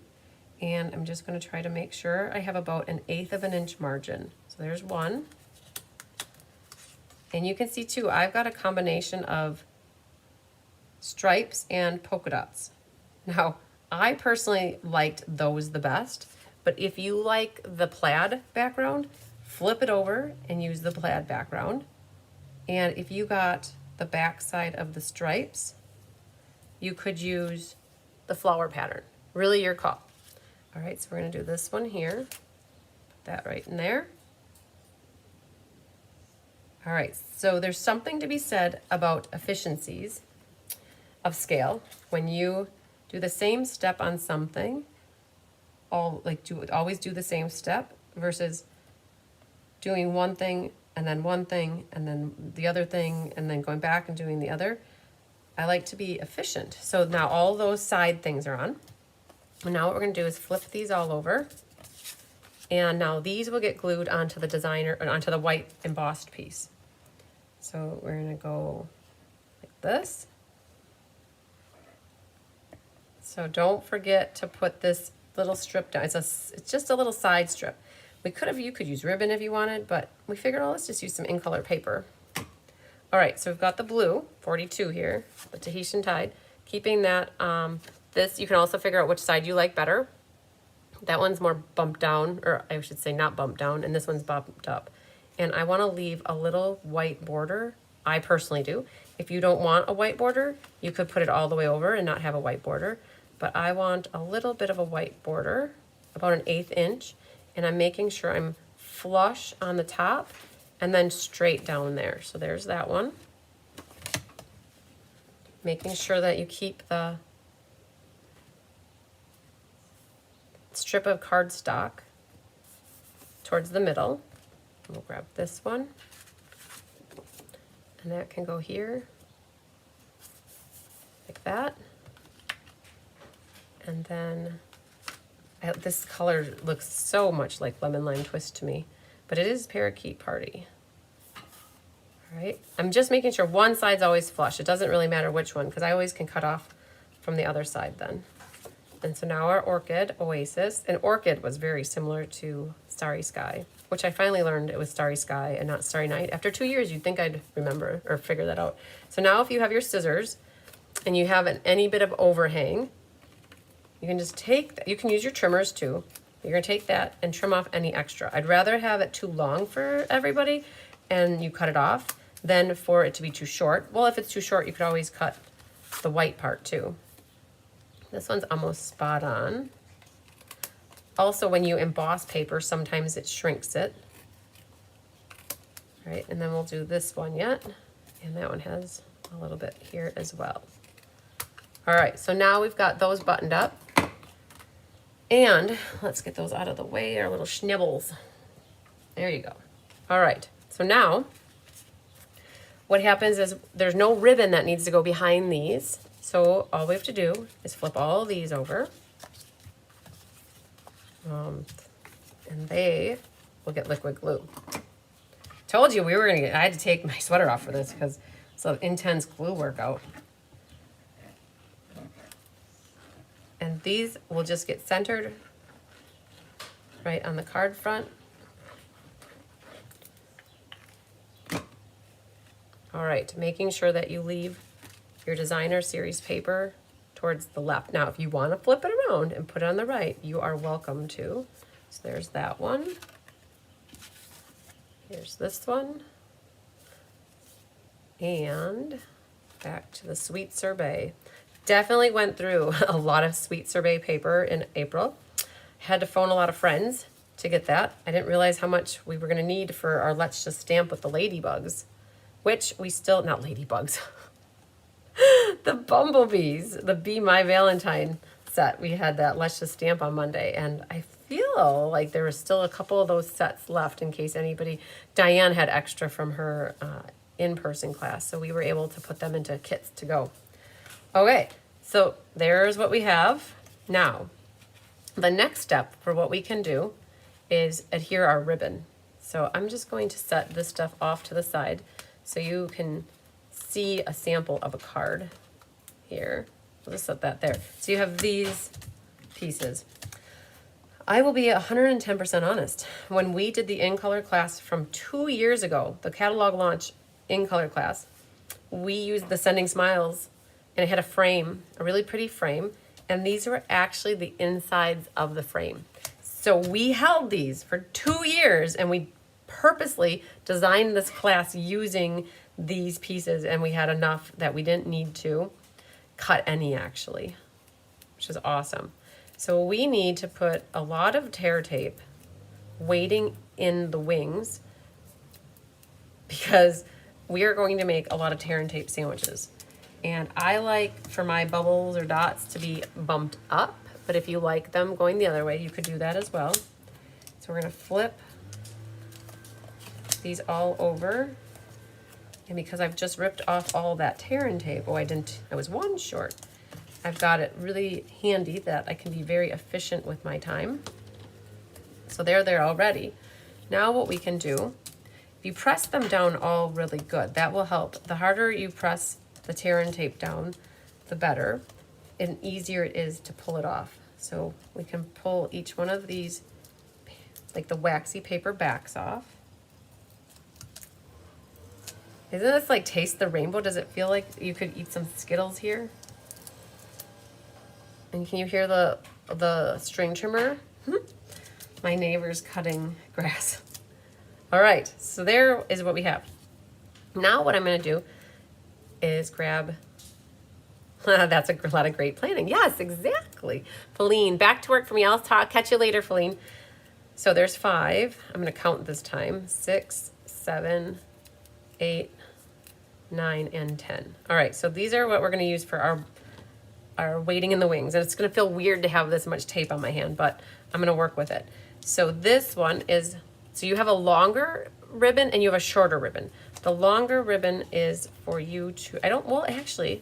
And I'm just gonna try to make sure I have about 1/8 of an inch margin. So there's one. And you can see too, I've got a combination of stripes and polka dots. Now, I personally liked those the best. But if you like the plaid background, flip it over and use the plaid background. And if you got the back side of the stripes, you could use the flower pattern. Really your call. All right, so we're gonna do this one here. Put that right in there. All right, so there's something to be said about efficiencies of scale. When you do the same step on something, always do the same step versus doing one thing and then the other thing and then going back and doing the other. I like to be efficient. So now all those side things are on. And now what we're gonna do is flip these all over. And now these will get glued onto the designer, or onto the white embossed piece. So we're gonna go like this. So don't forget to put this little strip down. It's just a little side strip. You could use ribbon if you wanted, but we figured, oh, let's just use some in color paper. All right, so we've got the blue, 42 here, the Tahitian tide. Keeping that, this, you can also figure out which side you like better. That one's more bumped down, or I should say not bumped down, and this one's bumped up. And I wanna leave a little white border. I personally do. If you don't want a white border, you could put it all the way over and not have a white border. But I want a little bit of a white border about an 1/8 inch, and I'm making sure I'm flush on the top and then straight down there. So there's that one. Making sure that you keep the strip of cardstock towards the middle. We'll grab this one, and that can go here, like that. And then this color looks so much like Lemon Lime Twist to me, but it is Parakeet Party. All right, I'm just making sure one side's always flush. It doesn't really matter which one, because I always can cut off from the other side then. And so now our orchid, Oasis, and orchid was very similar to Starry Sky, which I finally learned it was Starry Sky and not Starry Night. After 2 years, you'd think I'd remember or figure that out. So now if you have your scissors and you have any bit of overhang, you can just take, you can use your trimmers too. You're gonna take that and trim off any extra. I'd rather have it too long for everybody and you cut it off than for it to be too short. Well, if it's too short, you could always cut the white part too. This one's almost spot on. Also, when you emboss paper, sometimes it shrinks it. All right, and then we'll do this one yet. And that one has a little bit here as well. All right, so now we've got those buttoned up. And let's get those out of the way, our little schnibbles. There you go. All right, so now what happens is there's no ribbon that needs to go behind these. So all we have to do is flip all of these over. And they will get liquid glue. Told you we were gonna get, I had to take my sweater off for this because it's an intense glue workout. And these will just get centered right on the card front. All right, making sure that you leave your designer series paper towards the left. Now, if you want to flip it around and put it on the right, you are welcome to. So there's that one. Here's this one. And back to the Sweet Sorbet. Definitely went through a lot of Sweet Sorbet paper in April. Had to phone a lot of friends to get that. I didn't realize how much we were going to need for our Let's Just Stamp with the ladybugs, which we still, not ladybugs, the bumblebees, the Be My Valentine set. We had that Let's Just Stamp on Monday, and I feel like there was still a couple of those sets left in case anybody, Diane had extra from her in-person class, so we were able to put them into kits to go. Okay, so there's what we have. Now, the next step for what we can do is adhere our ribbon. So I'm just going to set this stuff off to the side so you can see a sample of a card here. We'll just set that there. So you have these pieces. I will be 110% honest. When we did the in-color class from 2 years ago, the catalog launch in-color class, we used the Sending Smiles, and it had a frame, a really pretty frame, and these were actually the insides of the frame. So we held these for 2 years, and we purposely designed this class using these pieces, and we had enough that we didn't need to cut any actually, which is awesome. So we need to put a lot of tear tape waiting in the wings because we are going to make a lot of tear and tape sandwiches. And I like for my bubbles or dots to be bumped up, but if you like them going the other way, you could do that as well. So we're gonna flip these all over. And because I've just ripped off all that tear and tape, I was one short. I've got it really handy that I can be very efficient with my time. So they're there already. Now what we can do, if you press them down all really good, that will help. The harder you press the tear and tape down, the better and easier it is to pull it off. So we can pull each one of these, like the waxy paper backs off. Isn't this like Taste the Rainbow? Does it feel like you could eat some Skittles here? And can you hear the string trimmer? My neighbor's cutting grass. All right, so there is what we have. Now what I'm gonna do is grab That's a lot of great planning. Yes, exactly. Feline, back to work for me. I'll catch you later, Feline. So there's 5. I'm going to count this time. 6, 7, 8, 9, and 10. All right, so these are what we're going to use for our weighting in the wings. And it's going to feel weird to have this much tape on my hand, but I'm going to work with it. So this one is, so you have a longer ribbon and you have a shorter ribbon. The longer ribbon is for you to, well, actually,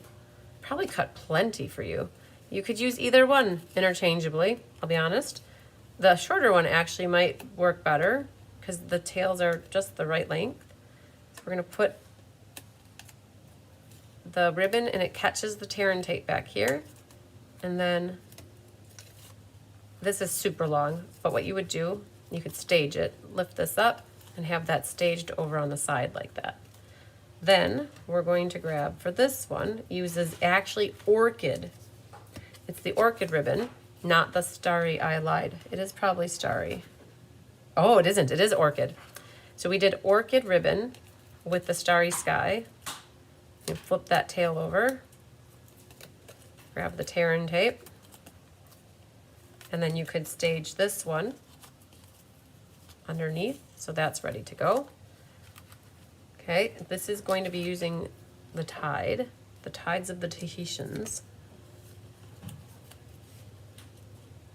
probably cut plenty for you. You could use either one interchangeably, I'll be honest. The shorter one actually might work better because the tails are just the right length. So we're going to put the ribbon and it catches the tear and tape back here. And then this is super long, but what you would do, you could stage it, lift this up and have that staged over on the side like that. Then we're going to grab, for this one, uses actually orchid. It's the orchid ribbon, not the starry. I lied. It is probably starry. Oh, it isn't. It is orchid. So we did orchid ribbon with the starry sky. You flip that tail over, grab the tear and tape, and then you could stage this one underneath, so that's ready to go. Okay, this is going to be using the tides of the Tahitians.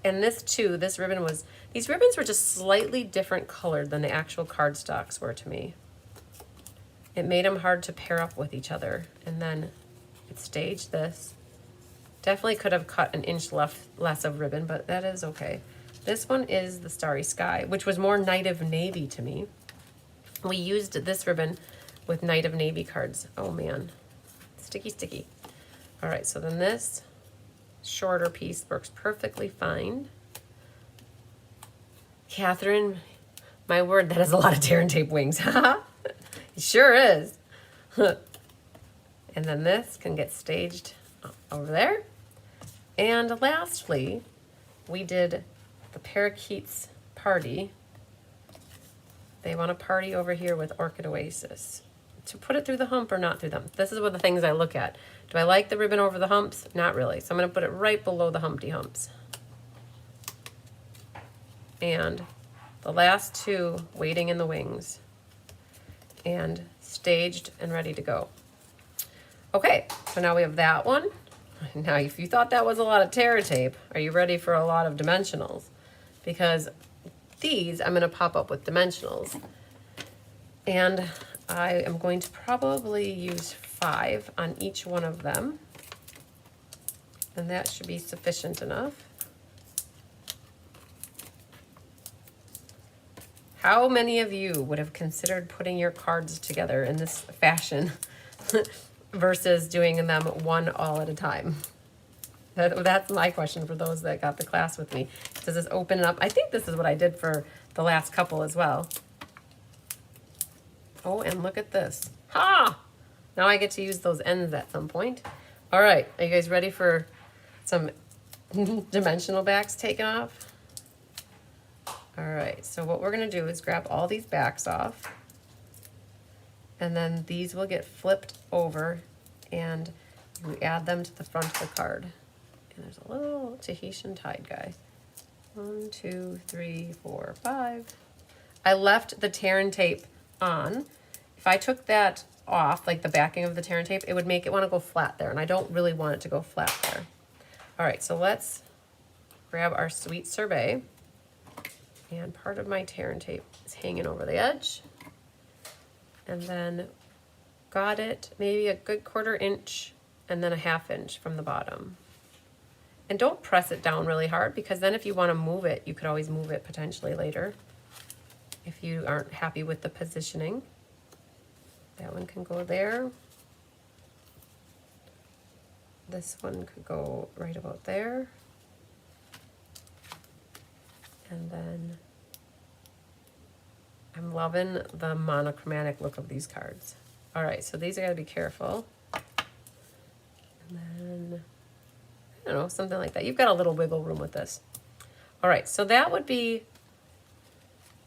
And this too, this ribbon was, these ribbons were just slightly different colored than the actual cardstocks were to me. It made them hard to pair up with each other. And then it staged this. Definitely could have cut an inch less of ribbon, but that is okay. This one is the Starry Sky, which was more Night of Navy to me. We used this ribbon with Night of Navy cards. Oh man, sticky, sticky. All right, so then this shorter piece works perfectly fine. Catherine, my word, that is a lot of tear and tape wings. It sure is. And then this can get staged over there. And lastly, we did the parakeets party. They want to party over here with Orchid Oasis. To put it through the hump or not through them. This is one of the things I look at. Do I like the ribbon over the humps? Not really. So I'm going to put it right below the Humpty Humps. And the last 2 waiting in the wings. And staged and ready to go. Okay, so now we have that one. Now, if you thought that was a lot of tear tape, are you ready for a lot of dimensionals? Because these I'm going to pop up with dimensionals. And I am going to probably use 5 on each one of them. And that should be sufficient enough. How many of you would have considered putting your cards together in this fashion versus doing them one all at a time? That's my question for those that got the class with me. Does this open up? I think this is what I did for the last couple as well. Oh, and look at this. Ha! Now I get to use those ends at some point. All right, are you guys ready for some dimensional backs taken off? All right, so what we're gonna do is grab all these backs off, and then these will get flipped over and we add them to the front of the card. And there's a little Tahitian tide guy. 1, 2, 3, 4, 5. I left the tear and tape on. If I took that off, like the backing of the tear and tape, it would make it want to go flat there, and I don't really want it to go flat there. All right, so let's grab our sweet sorbet, and part of my tear and tape is hanging over the edge, and then got it maybe a good 1/4 inch and then a 1/2 inch from the bottom. And don't press it down really hard, because then if you want to move it, you could always move it potentially later if you aren't happy with the positioning. That one can go there. This one could go right about there. And then I'm loving the monochromatic look of these cards. All right, so these are gotta be careful. And then, I don't know, something like that. You've got a little wiggle room with this. All right, so that would be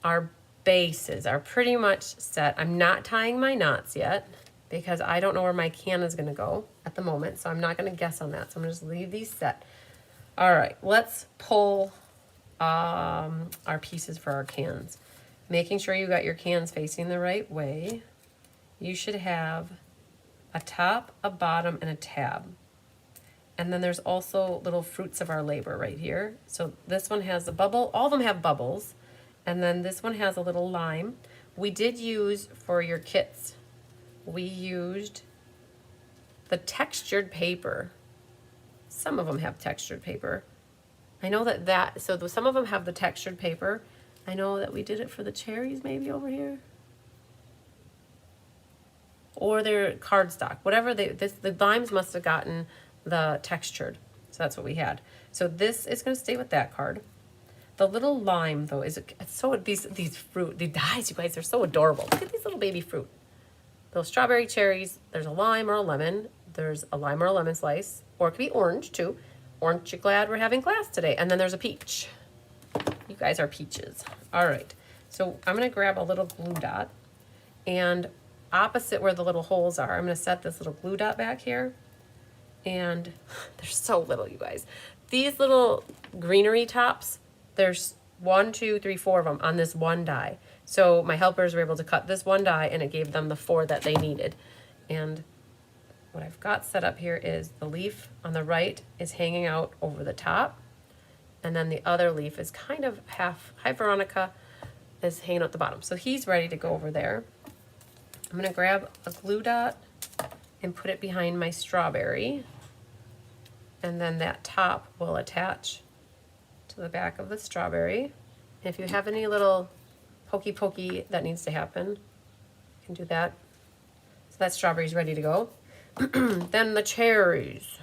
our bases are pretty much set. I'm not tying my knots yet. because I don't know where my can is gonna go at the moment, so I'm not gonna guess on that. So I'm gonna just leave these set. All right, let's pull our pieces for our cans. Making sure you got your cans facing the right way. You should have a top, a bottom, and a tab. And then there's also little fruits of our labor right here. So this one has a bubble, all of them have bubbles. And then this one has a little lime. We did use, for your kits, we used the textured paper. Some of them have textured paper. I know so some of them have the textured paper. I know that we did it for the cherries maybe over here. Or they're cardstock, whatever the limes must have gotten the textured. So that's what we had. So this is gonna stay with that card. The little lime though these fruit, the dyes, you guys, they're so adorable. Look at these little baby fruit. Those strawberry cherries, there's a lime or a lemon. There's a lime or a lemon slice, or it could be orange too. Aren't you glad we're having class today? And then there's a peach. You guys are peaches. All right, so I'm gonna grab a little glue dot, and opposite where the little holes are, I'm gonna set this little glue dot back here. And they're so little, you guys. These little greenery tops, there's 1, 2, 3, 4 of them on this one die. So my helpers were able to cut this one die, and it gave them the 4 that they needed. And what I've got set up here is the leaf on the right is hanging out over the top. And then the other leaf is kind of half, hi Veronica, is hanging out the bottom. So he's ready to go over there. I'm gonna grab a glue dot and put it behind my strawberry. And then that top will attach to the back of the strawberry. And if you have any little pokey that needs to happen, you can do that. So that strawberry's ready to go. Then the cherries.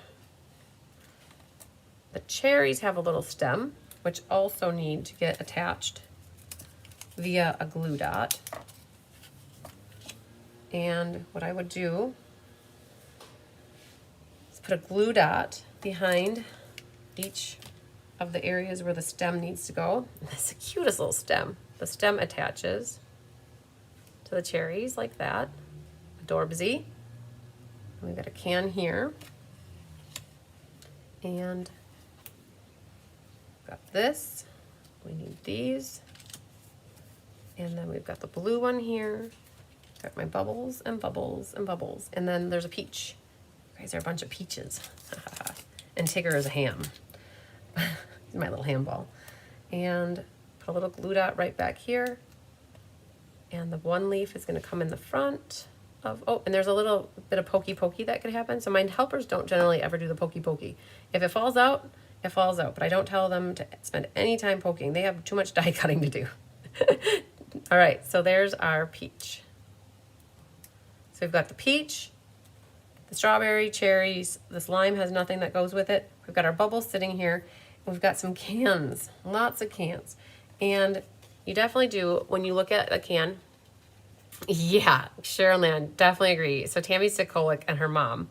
The cherries have a little stem, which also need to get attached via a glue dot. And what I would do is put a glue dot behind each of the areas where the stem needs to go. That's the cutest little stem. The stem attaches to the cherries like that. Adorbsy. We've got a can here. And got this. We need these. And then we've got the blue one here. Got my bubbles and bubbles and bubbles. And then there's a peach. You guys are a bunch of peaches. And Tigger is a ham. He's my little ham ball. And put a little glue dot right back here. And the one leaf is going to come in the front of, oh, and there's a little bit of pokey that could happen. So my helpers don't generally ever do the pokey. If it falls out, it falls out. But I don't tell them to spend any time poking. They have too much die cutting to do. All right, so there's our peach. So we've got the peach, the strawberry, cherries. This lime has nothing that goes with it. We've got our bubbles sitting here. We've got some cans, lots of cans. And you definitely do, when you look at a can, yeah, Cheryl Land, definitely agree. So Tammy Sikolik and her mom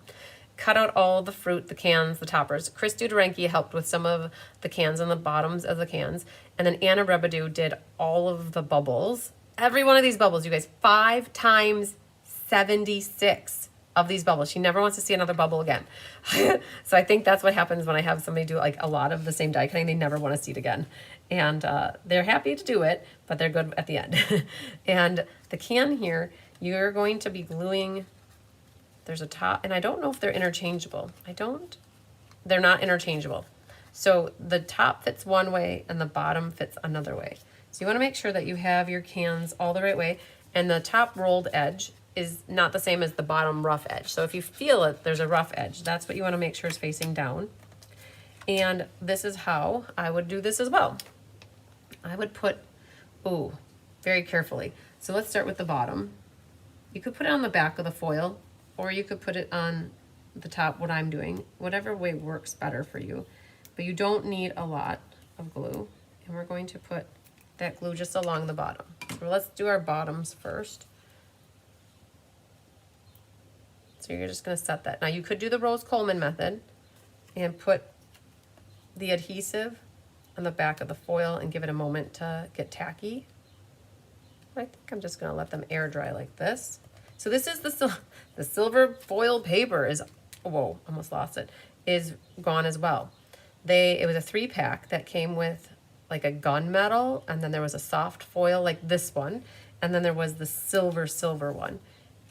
cut out all the fruit, the cans, the toppers. Chris Duderenki helped with some of the cans and the bottoms of the cans. And then Anna Rebadou did all of the bubbles. Every one of these bubbles, you guys, 5 times 76 of these bubbles. She never wants to see another bubble again. So I think that's what happens when I have somebody do like a lot of the same die cutting. They never want to see it again. And they're happy to do it, but they're good at the end. And the can here, you're going to be gluing, there's a top, and I don't know if they're interchangeable. They're not interchangeable. So the top fits one way and the bottom fits another way. So you want to make sure that you have your cans all the right way, and the top rolled edge is not the same as the bottom rough edge. So if you feel it, there's a rough edge. That's what you want to make sure is facing down. And this is how I would do this as well. I would put, ooh, very carefully. So let's start with the bottom. You could put it on the back of the foil, or you could put it on the top, what I'm doing, whatever way works better for you. But you don't need a lot of glue. And we're going to put that glue just along the bottom. So let's do our bottoms first. So you're just gonna set that. Now you could do the Rose Coleman method and put the adhesive on the back of the foil and give it a moment to get tacky. I think I'm just gonna let them air dry like this. So this is the silver foil paper is, whoa, almost lost it, is gone as well. It was a 3-pack that came with like a gunmetal, and then there was a soft foil like this one, and then there was the silver one.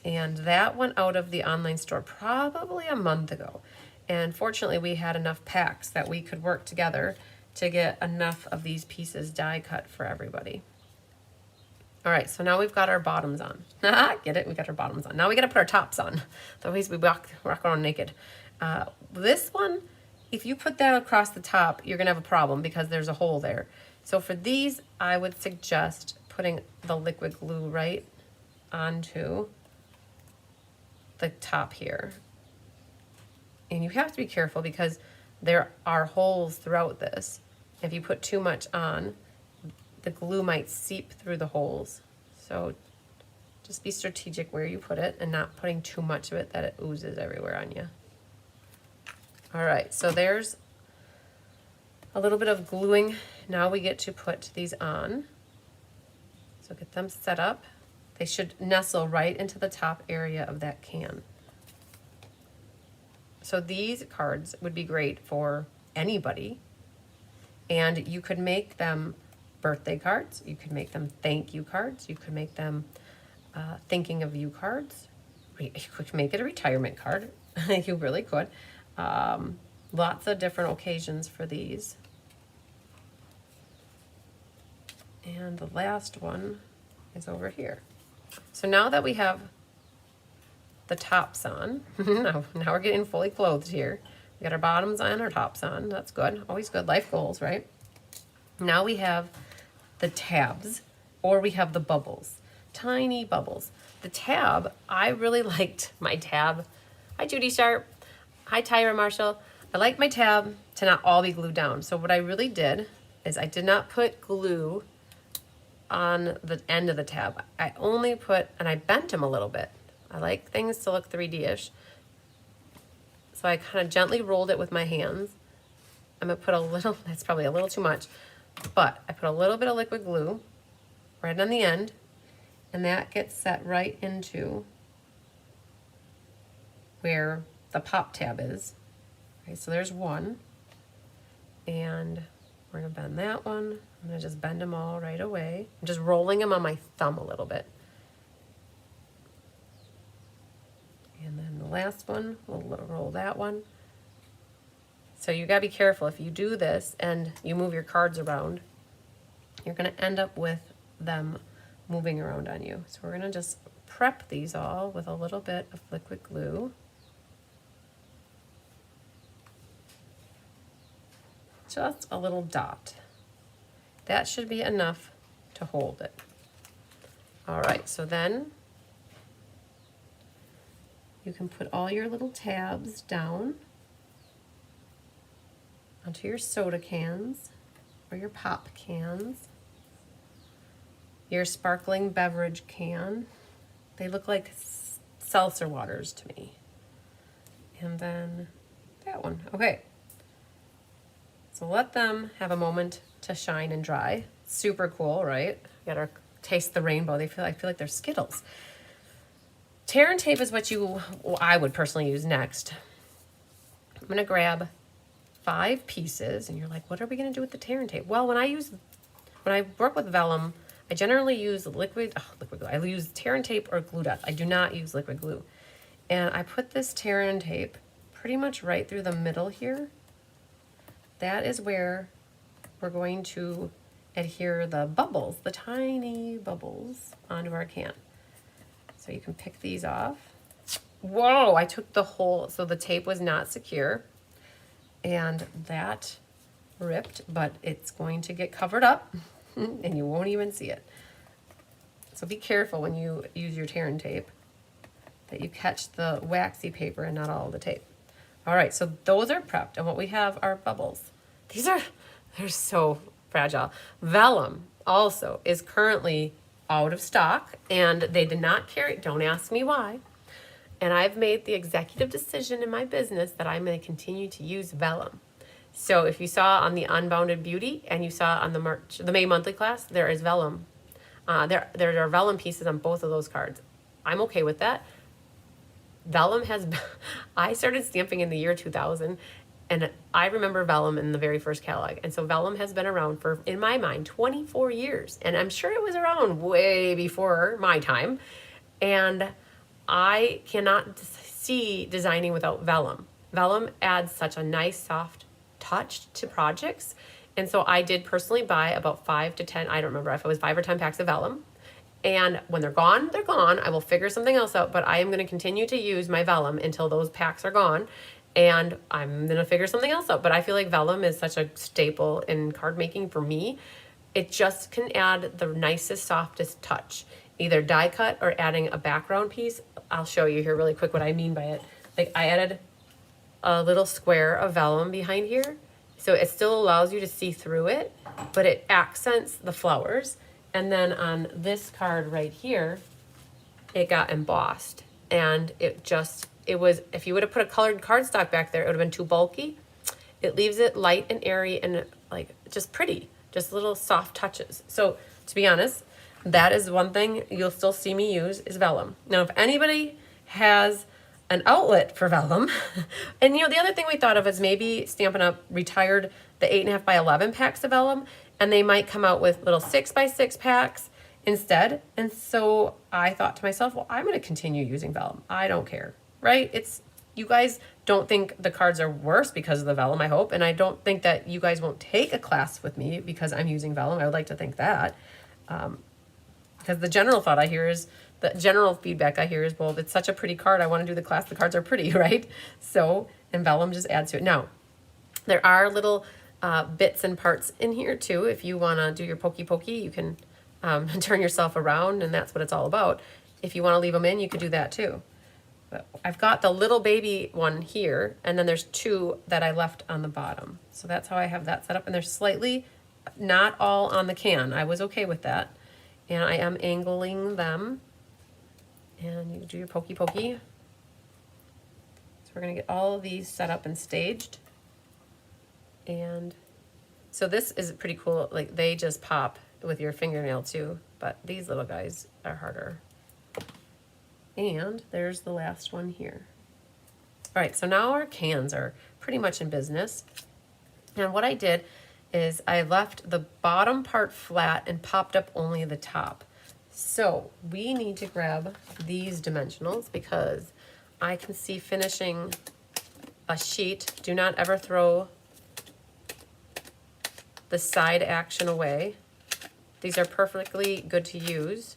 And that went out of the online store probably a month ago. And fortunately, we had enough packs that we could work together to get enough of these pieces die cut for everybody. All right, so now we've got our bottoms on. Get it? We got our bottoms on. Now we got to put our tops on. Otherwise, we walk around naked. This one, if you put that across the top, you're going to have a problem because there's a hole there. So for these, I would suggest putting the liquid glue right onto the top here. And you have to be careful because there are holes throughout this. If you put too much on, the glue might seep through the holes. So just be strategic where you put it and not putting too much of it that it oozes everywhere on you. All right, so there's a little bit of gluing. Now we get to put these on. So get them set up. They should nestle right into the top area of that can. So these cards would be great for anybody. And you could make them birthday cards. You could make them thank you cards. You could make them thinking of you cards. You could make it a retirement card. You really could. Lots of different occasions for these. And the last one is over here. So now that we have the tops on, now we're getting fully clothed here. We got our bottoms on, our tops on. That's good. Always good. Life goals, right? Now we have the tabs, or we have the bubbles. Tiny bubbles. The tab, I really liked my tab. Hi, Judy Sharp. Hi, Tyra Marshall. I like my tab to not all be glued down. So what I really did is I did not put glue on the end of the tab. I only put, and I bent them a little bit. I like things to look 3D-ish. So I kind of gently rolled it with my hands. I'm gonna put a little, that's probably a little too much, but I put a little bit of liquid glue right on the end, and that gets set right into where the pop tab is. Okay, so there's one, and we're gonna bend that one. I'm gonna just bend them all right away. I'm just rolling them on my thumb a little bit. And then the last one, we'll roll that one. So you gotta be careful. If you do this and you move your cards around, you're gonna end up with them moving around on you. So we're gonna just prep these all with a little bit of liquid glue. Just a little dot. That should be enough to hold it. All right, so then you can put all your little tabs down onto your soda cans or your pop cans, your sparkling beverage can. They look like seltzer waters to me. And then that one. Okay. So let them have a moment to shine and dry. Super cool, right? You gotta taste the rainbow. I feel like they're Skittles. Tear and tape is what I would personally use next. I'm gonna grab 5 pieces, and you're like, what are we gonna do with the tear and tape? Well, when I work with vellum, I generally use liquid glue. I use tear and tape or glue dots. I do not use liquid glue. And I put this tear and tape pretty much right through the middle here. That is where we're going to adhere the bubbles, the tiny bubbles, onto our can. So you can pick these off. Whoa, I took the whole, so the tape was not secure, and that ripped, but it's going to get covered up and you won't even see it. So be careful when you use your tear and tape that you catch the waxy paper and not all the tape. All right, so those are prepped, and what we have are bubbles. They're so fragile. Vellum also is currently out of stock, and they did not carry, don't ask me why. And I've made the executive decision in my business that I'm going to continue to use vellum. So if you saw on the Unbounded Beauty and you saw on the May monthly class, there is vellum. There are vellum pieces on both of those cards. I'm okay with that. Vellum has, I started stamping in the year 2000, and I remember vellum in the very first catalog. And so vellum has been around for, in my mind, 24 years. And I'm sure it was around way before my time. And I cannot see designing without vellum. Vellum adds such a nice soft touch to projects. And so I did personally buy about 5 to 10, I don't remember if it was 5 or 10 packs of vellum. And when they're gone, they're gone. I will figure something else out, but I am going to continue to use my vellum until those packs are gone. And I'm going to figure something else out. But I feel like vellum is such a staple in card making for me. It just can add the nicest, softest touch. Either die cut or adding a background piece. I'll show you here really quick what I mean by it. Like I added a little square of vellum behind here. So it still allows you to see through it, but it accents the flowers. And then on this card right here, it got embossed. And it was, if you would have put a colored cardstock back there, it would have been too bulky. It leaves it light and airy and like just pretty, just little soft touches. So to be honest, that is one thing you'll still see me use is vellum. Now, if anybody has an outlet for vellum, and you know, the other thing we thought of is maybe Stampin' Up! Retired the 8.5 by 11 packs of vellum, and they might come out with little 6 by 6 packs instead. And so I thought to myself, well, I'm going to continue using vellum. I don't care, right? You guys don't think the cards are worse because of the vellum, I hope. And I don't think that you guys won't take a class with me because I'm using vellum. I would like to think that. Because the general feedback I hear is, well, it's such a pretty card. I want to do the class. The cards are pretty, right? So, and vellum just adds to it. Now, there are little bits and parts in here too. If you want to do your pokey pokey, you can turn yourself around, and that's what it's all about. If you want to leave them in, you could do that too. But I've got the little baby one here, and then there's 2 that I left on the bottom. So that's how I have that set up, and they're slightly not all on the can. I was okay with that. And I am angling them. And you do your pokey pokey. So we're going to get all of these set up and staged. And so this is pretty cool. Like they just pop with your fingernail too, but these little guys are harder. And there's the last one here. All right, so now our cans are pretty much in business. And what I did is I left the bottom part flat and popped up only the top. So we need to grab these dimensionals because I can see finishing a sheet. Do not ever throw the side action away. These are perfectly good to use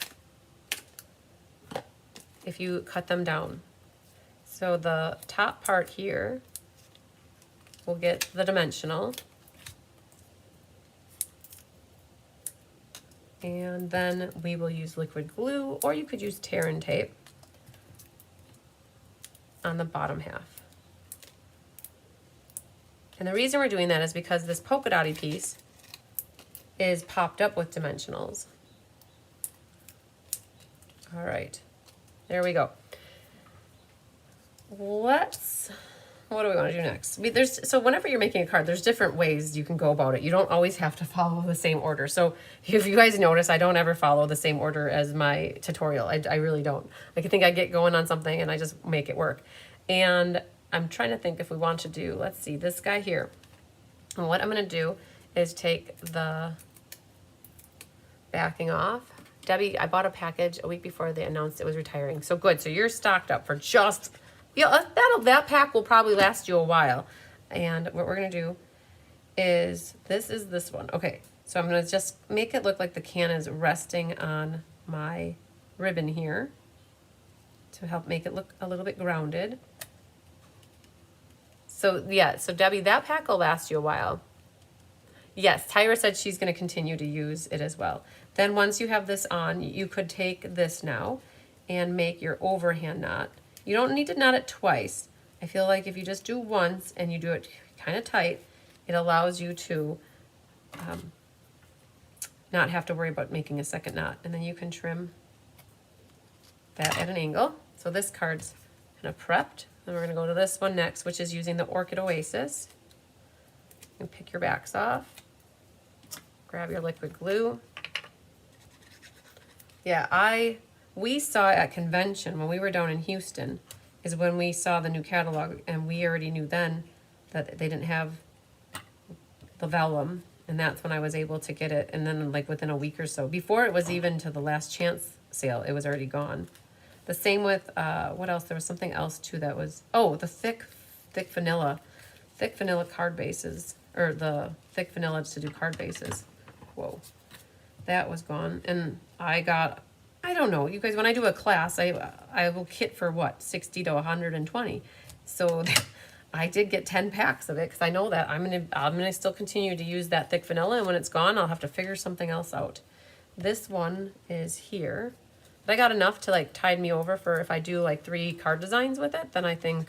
if you cut them down. So the top part here will get the dimensional. And then we will use liquid glue, or you could use tear and tape on the bottom half. And the reason we're doing that is because this polka dotty piece is popped up with dimensionals. All right, there we go. What do we want to do next? So whenever you're making a card, there's different ways you can go about it. You don't always have to follow the same order. So if you guys notice, I don't ever follow the same order as my tutorial. I really don't. I think I get going on something and I just make it work. And I'm trying to think if we want to do, let's see, this guy here. And what I'm going to do is take the backing off. Debbie, I bought a package a week before they announced it was retiring. So good. So you're stocked up for just... Yeah, that pack will probably last you a while. And what we're going to do is this one. Okay, so I'm going to just make it look like the can is resting on my ribbon here to help make it look a little bit grounded. So yeah, so Debbie, that pack will last you a while. Yes, Tyra said she's going to continue to use it as well. Then once you have this on, you could take this now and make your overhand knot. You don't need to knot it twice. I feel like if you just do once and you do it kind of tight, it allows you to not have to worry about making a second knot. And then you can trim that at an angle. So this card's kind of prepped. Then we're going to go to this one next, which is using the Orchid Oasis. You can pick your backs off. Grab your liquid glue. Yeah, I we saw at convention when we were down in Houston is when we saw the new catalog, and we already knew then that they didn't have the vellum, and that's when I was able to get it. And then like within a week or so, before it was even to the last chance sale, it was already gone. The same with what else? There was something else too that was, oh, the thick vanilla card bases, or the thick vanilla to do card bases. Whoa, that was gone. And I don't know, you guys, when I do a class, I will kit for what, 60 to 120. So I did get 10 packs of it because I know that I'm gonna still continue to use that thick vanilla, and when it's gone, I'll have to figure something else out. This one is here. But I got enough to like tide me over for if I do like 3 card designs with it, then I think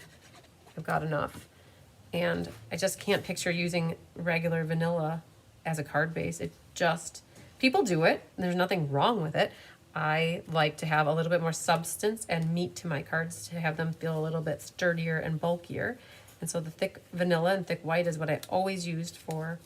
I've got enough. And I just can't picture using regular vanilla as a card base. It just, people do it, and there's nothing wrong with it. I like to have a little bit more substance and meat to my cards to have them feel a little bit sturdier and bulkier. And so the thick vanilla and thick white is what I always used for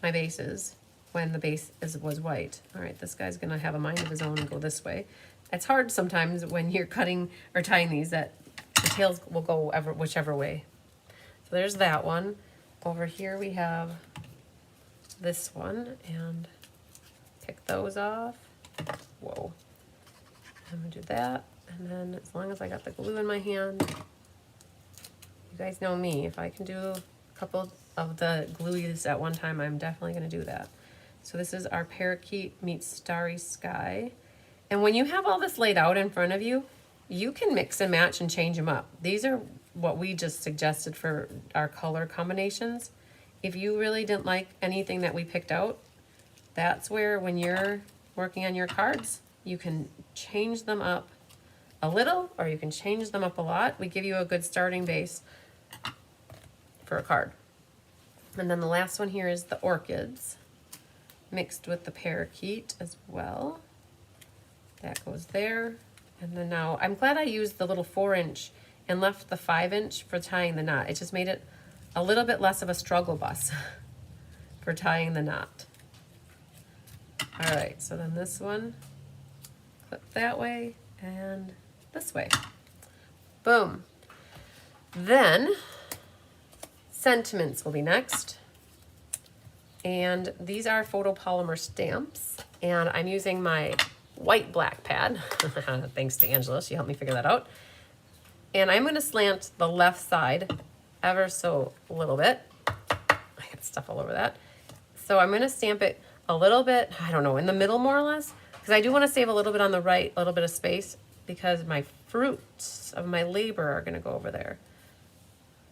my bases when the base was white. All right, this guy's gonna have a mind of his own and go this way. It's hard sometimes when you're cutting or tying these that the tails will go whichever way. So there's that one. Over here we have this one, and pick those off. Whoa. I'm gonna do that, and then as long as I got the glue in my hand, you guys know me, if I can do a couple of the glues at one time, I'm definitely gonna do that. So this is our Parakeet meets Starry Sky. And when you have all this laid out in front of you, you can mix and match and change them up. These are what we just suggested for our color combinations. If you really didn't like anything that we picked out, that's where when you're working on your cards, you can change them up a little, or you can change them up a lot. We give you a good starting base for a card. And then the last one here is the orchids, mixed with the parakeet as well. That goes there. And then now, I'm glad I used the little 4-inch and left the 5-inch for tying the knot. It just made it a little bit less of a struggle bus for tying the knot. All right, so then this one, clip that way and this way. Boom. Then sentiments will be next. And these are photopolymer stamps, and I'm using my white black pad. Thanks to Angela, she helped me figure that out. And I'm gonna slant the left side ever so a little bit. I got stuff all over that. So I'm gonna stamp it a little bit, I don't know, in the middle more or less, because I do wanna save a little bit on the right, a little bit of space, because my fruits of my labor are gonna go over there.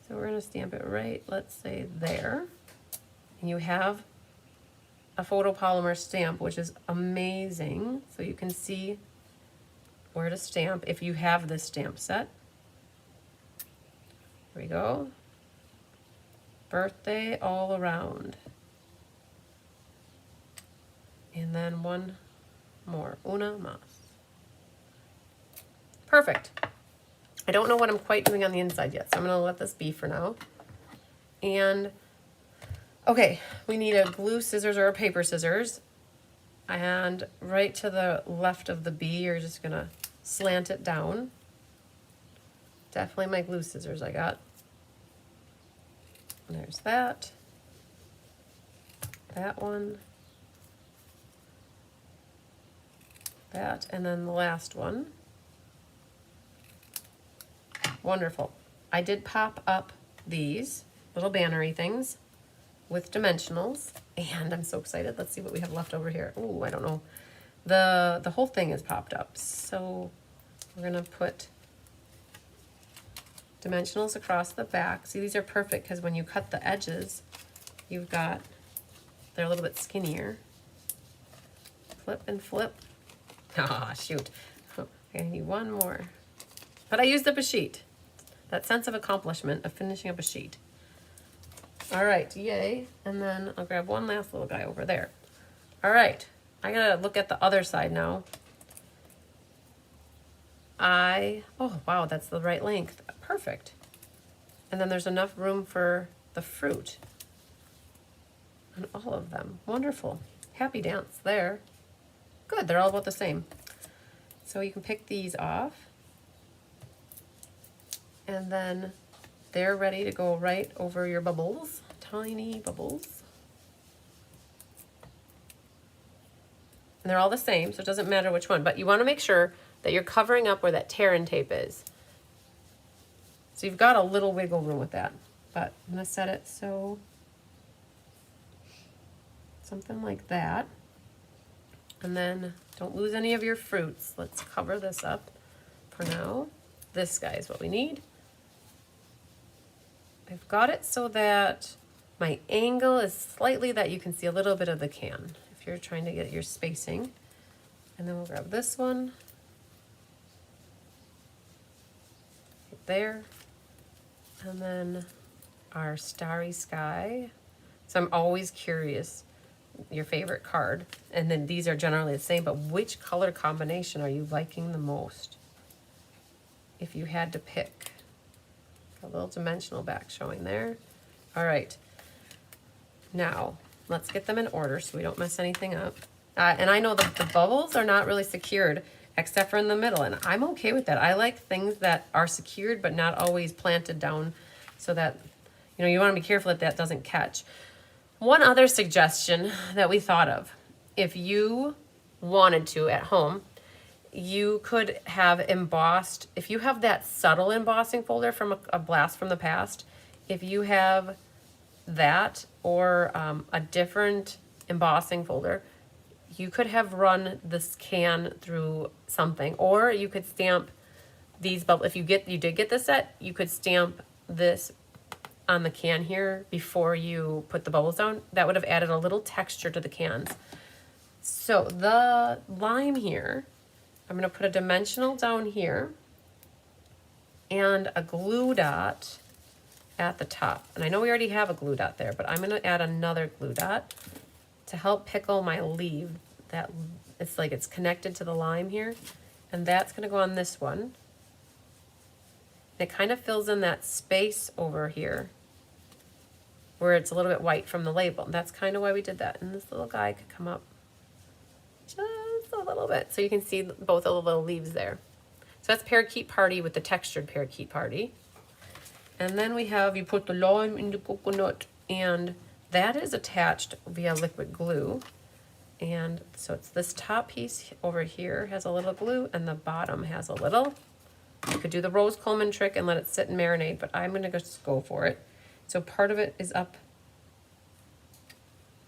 So we're gonna stamp it right, let's say there. And you have a photopolymer stamp, which is amazing. So you can see where to stamp if you have this stamp set. Here we go. Birthday all around. And then one more, una más. Perfect. I don't know what I'm quite doing on the inside yet, so I'm gonna let this be for now. And okay, we need a glue scissors or a paper scissors. And right to the left of the B, you're just gonna slant it down. Definitely my glue scissors I got. There's that. That one. That, and then the last one. Wonderful. I did pop up these little bannery things with dimensionals, and I'm so excited. Let's see what we have left over here. Oh, I don't know. The whole thing is popped up. So we're gonna put dimensionals across the back. See, these are perfect because when you cut the edges, you've got, they're a little bit skinnier. Flip and flip. Ah, shoot. I need one more. But I used up a sheet. That sense of accomplishment of finishing up a sheet. All right, yay. And then I'll grab one last little guy over there. All right, I gotta look at the other side now. Oh wow, that's the right length. Perfect. And then there's enough room for the fruit on all of them. Wonderful. Happy dance there. Good, they're all about the same. So you can pick these off. And then they're ready to go right over your bubbles, tiny bubbles. And they're all the same, so it doesn't matter which one, but you want to make sure that you're covering up where that tear-in tape is. So you've got a little wiggle room with that, but I'm going to set it so something like that. And then don't lose any of your fruits. Let's cover this up for now. This guy is what we need. I've got it so that my angle is slightly that you can see a little bit of the can if you're trying to get your spacing. And then we'll grab this one right there. And then our Starry Sky. So I'm always curious, your favorite card. And then these are generally the same, but which color combination are you liking the most? If you had to pick. A little dimensional back showing there. All right. Now, let's get them in order so we don't mess anything up. And I know that the bubbles are not really secured except for in the middle, and I'm okay with that. I like things that are secured but not always planted down so that, you know, you want to be careful that that doesn't catch. One other suggestion that we thought of, if you wanted to at home, you could have embossed, if you have that subtle embossing folder from a blast from the past, if you have that or a different embossing folder, you could have run this can through something, or you could stamp these bubbles. If you did get this set, you could stamp this on the can here before you put the bubbles down. That would have added a little texture to the cans. So the lime here, I'm going to put a dimensional down here and a glue dot at the top. And I know we already have a glue dot there, but I'm going to add another glue dot to help pickle my leaf. That it's like it's connected to the lime here, and that's going to go on this one. It kind of fills in that space over here where it's a little bit white from the label. That's kind of why we did that. And this little guy could come up just a little bit so you can see both of the little leaves there. So that's Parakeet Party with the textured Parakeet Party. And then we have, you put the lime in the coconut, and that is attached via liquid glue. And so it's this top piece over here has a little glue, and the bottom has a little. You could do the Rose Coleman trick and let it sit and marinate, but I'm gonna just go for it. So part of it is up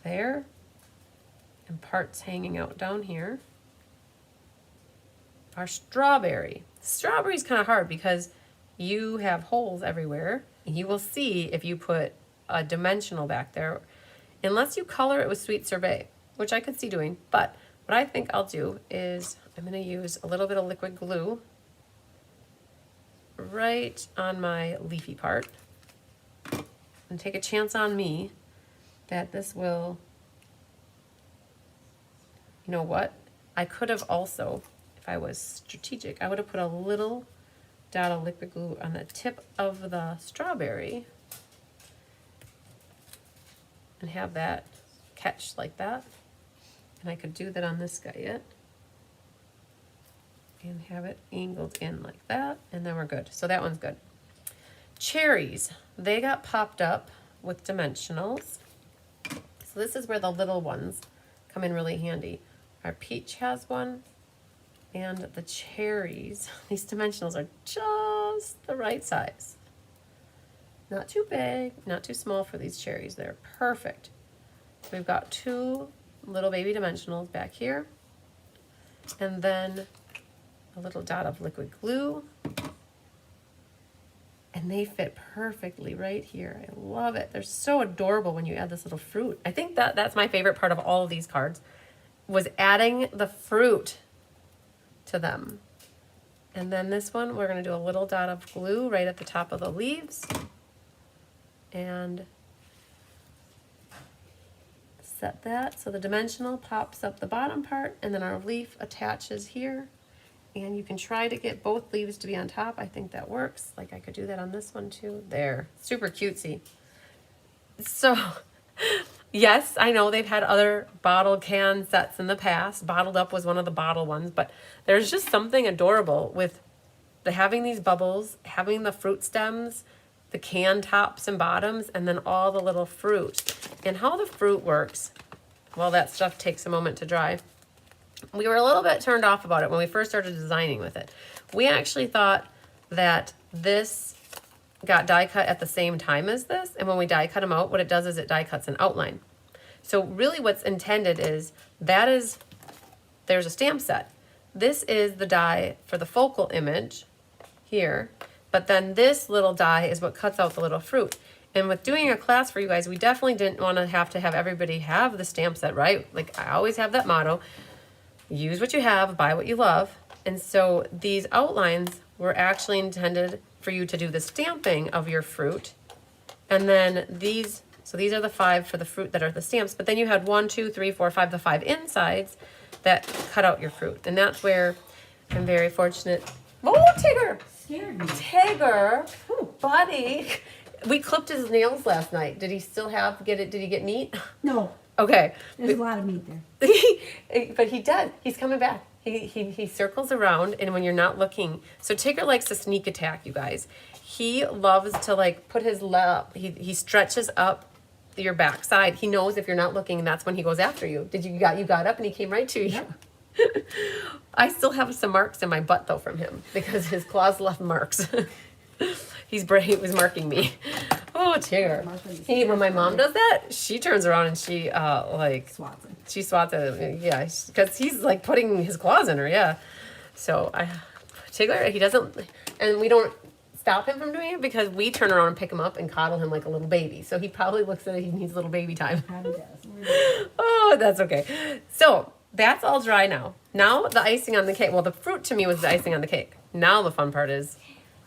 there, and parts hanging out down here. Our strawberry. Strawberry's kind of hard because you have holes everywhere. You will see if you put a dimensional back there, unless you color it with Sweet Sorbet, which I could see doing. But what I think I'll do is I'm going to use a little bit of liquid glue right on my leafy part and take a chance on me that this will, you know what? I could have also, if I was strategic, I would have put a little dot of liquid glue on the tip of the strawberry and have that catch like that. And I could do that on this guy yet. And have it angled in like that, and then we're good. So that one's good. Cherries, they got popped up with dimensionals. So this is where the little ones come in really handy. Our peach has one, and the cherries, these dimensionals are just the right size. Not too big, not too small for these cherries. They're perfect. So we've got two little baby dimensionals back here, and then a little dot of liquid glue, and they fit perfectly right here. I love it. They're so adorable when you add this little fruit. I think that's my favorite part of all of these cards, was adding the fruit to them. And then this one, we're going to do a little dot of glue right at the top of the leaves and set that so the dimensional pops up the bottom part, and then our leaf attaches here. And you can try to get both leaves to be on top. I think that works. Like I could do that on this one too. There, super cutesy. So Yes, I know they've had other bottle can sets in the past. Bottled Up was one of the bottle ones, but there's just something adorable with having these bubbles, having the fruit stems, the can tops and bottoms, and then all the little fruit. And how the fruit works, well, that stuff takes a moment to dry. We were a little bit turned off about it when we first started designing with it. We actually thought that this got die cut at the same time as this, and when we die cut them out, what it does is it die cuts an outline. So really what's intended is, there's a stamp set. This is the die for the focal image here, but then this little die is what cuts out the little fruit. And with doing a class for you guys, we definitely didn't want to have everybody have the stamp set, right? Like I always have that motto, use what you have, buy what you love. And so these outlines were actually intended for you to do the stamping of your fruit. And then these are the 5 for the fruit that are the stamps, but then you had 1, 2, 3, 4, 5, the 5 insides that cut out your fruit. And that's where I'm very fortunate. Oh, Tigger! Scared me. Tigger! Oh, buddy! We clipped his nails last night. Did he still did he get meat? No, Okay. there's a lot of meat there. But he does. He's coming back. He circles around, and when you're not looking. So Tigger likes to sneak attack, you guys. He loves to like put his leg, he stretches up your backside. He knows if you're not looking, that's when he goes after you. You got up and he came right to you. Yep. I still have some marks in my butt though from him because his claws left marks. He was marking me. Oh, Tigger. When my mom does that, she turns around and she Swats him. she swats at him. Yeah, because he's like putting his claws in her. Yeah. So Tigger, he doesn't, and we don't stop him from doing it because we turn around and pick him up and coddle him like a little baby. So he probably looks at it, he needs little baby time. Probably does. Oh, that's okay. So that's all dry now. Now the icing on the cake. Well, the fruit to me was the icing on the cake. Now the fun part is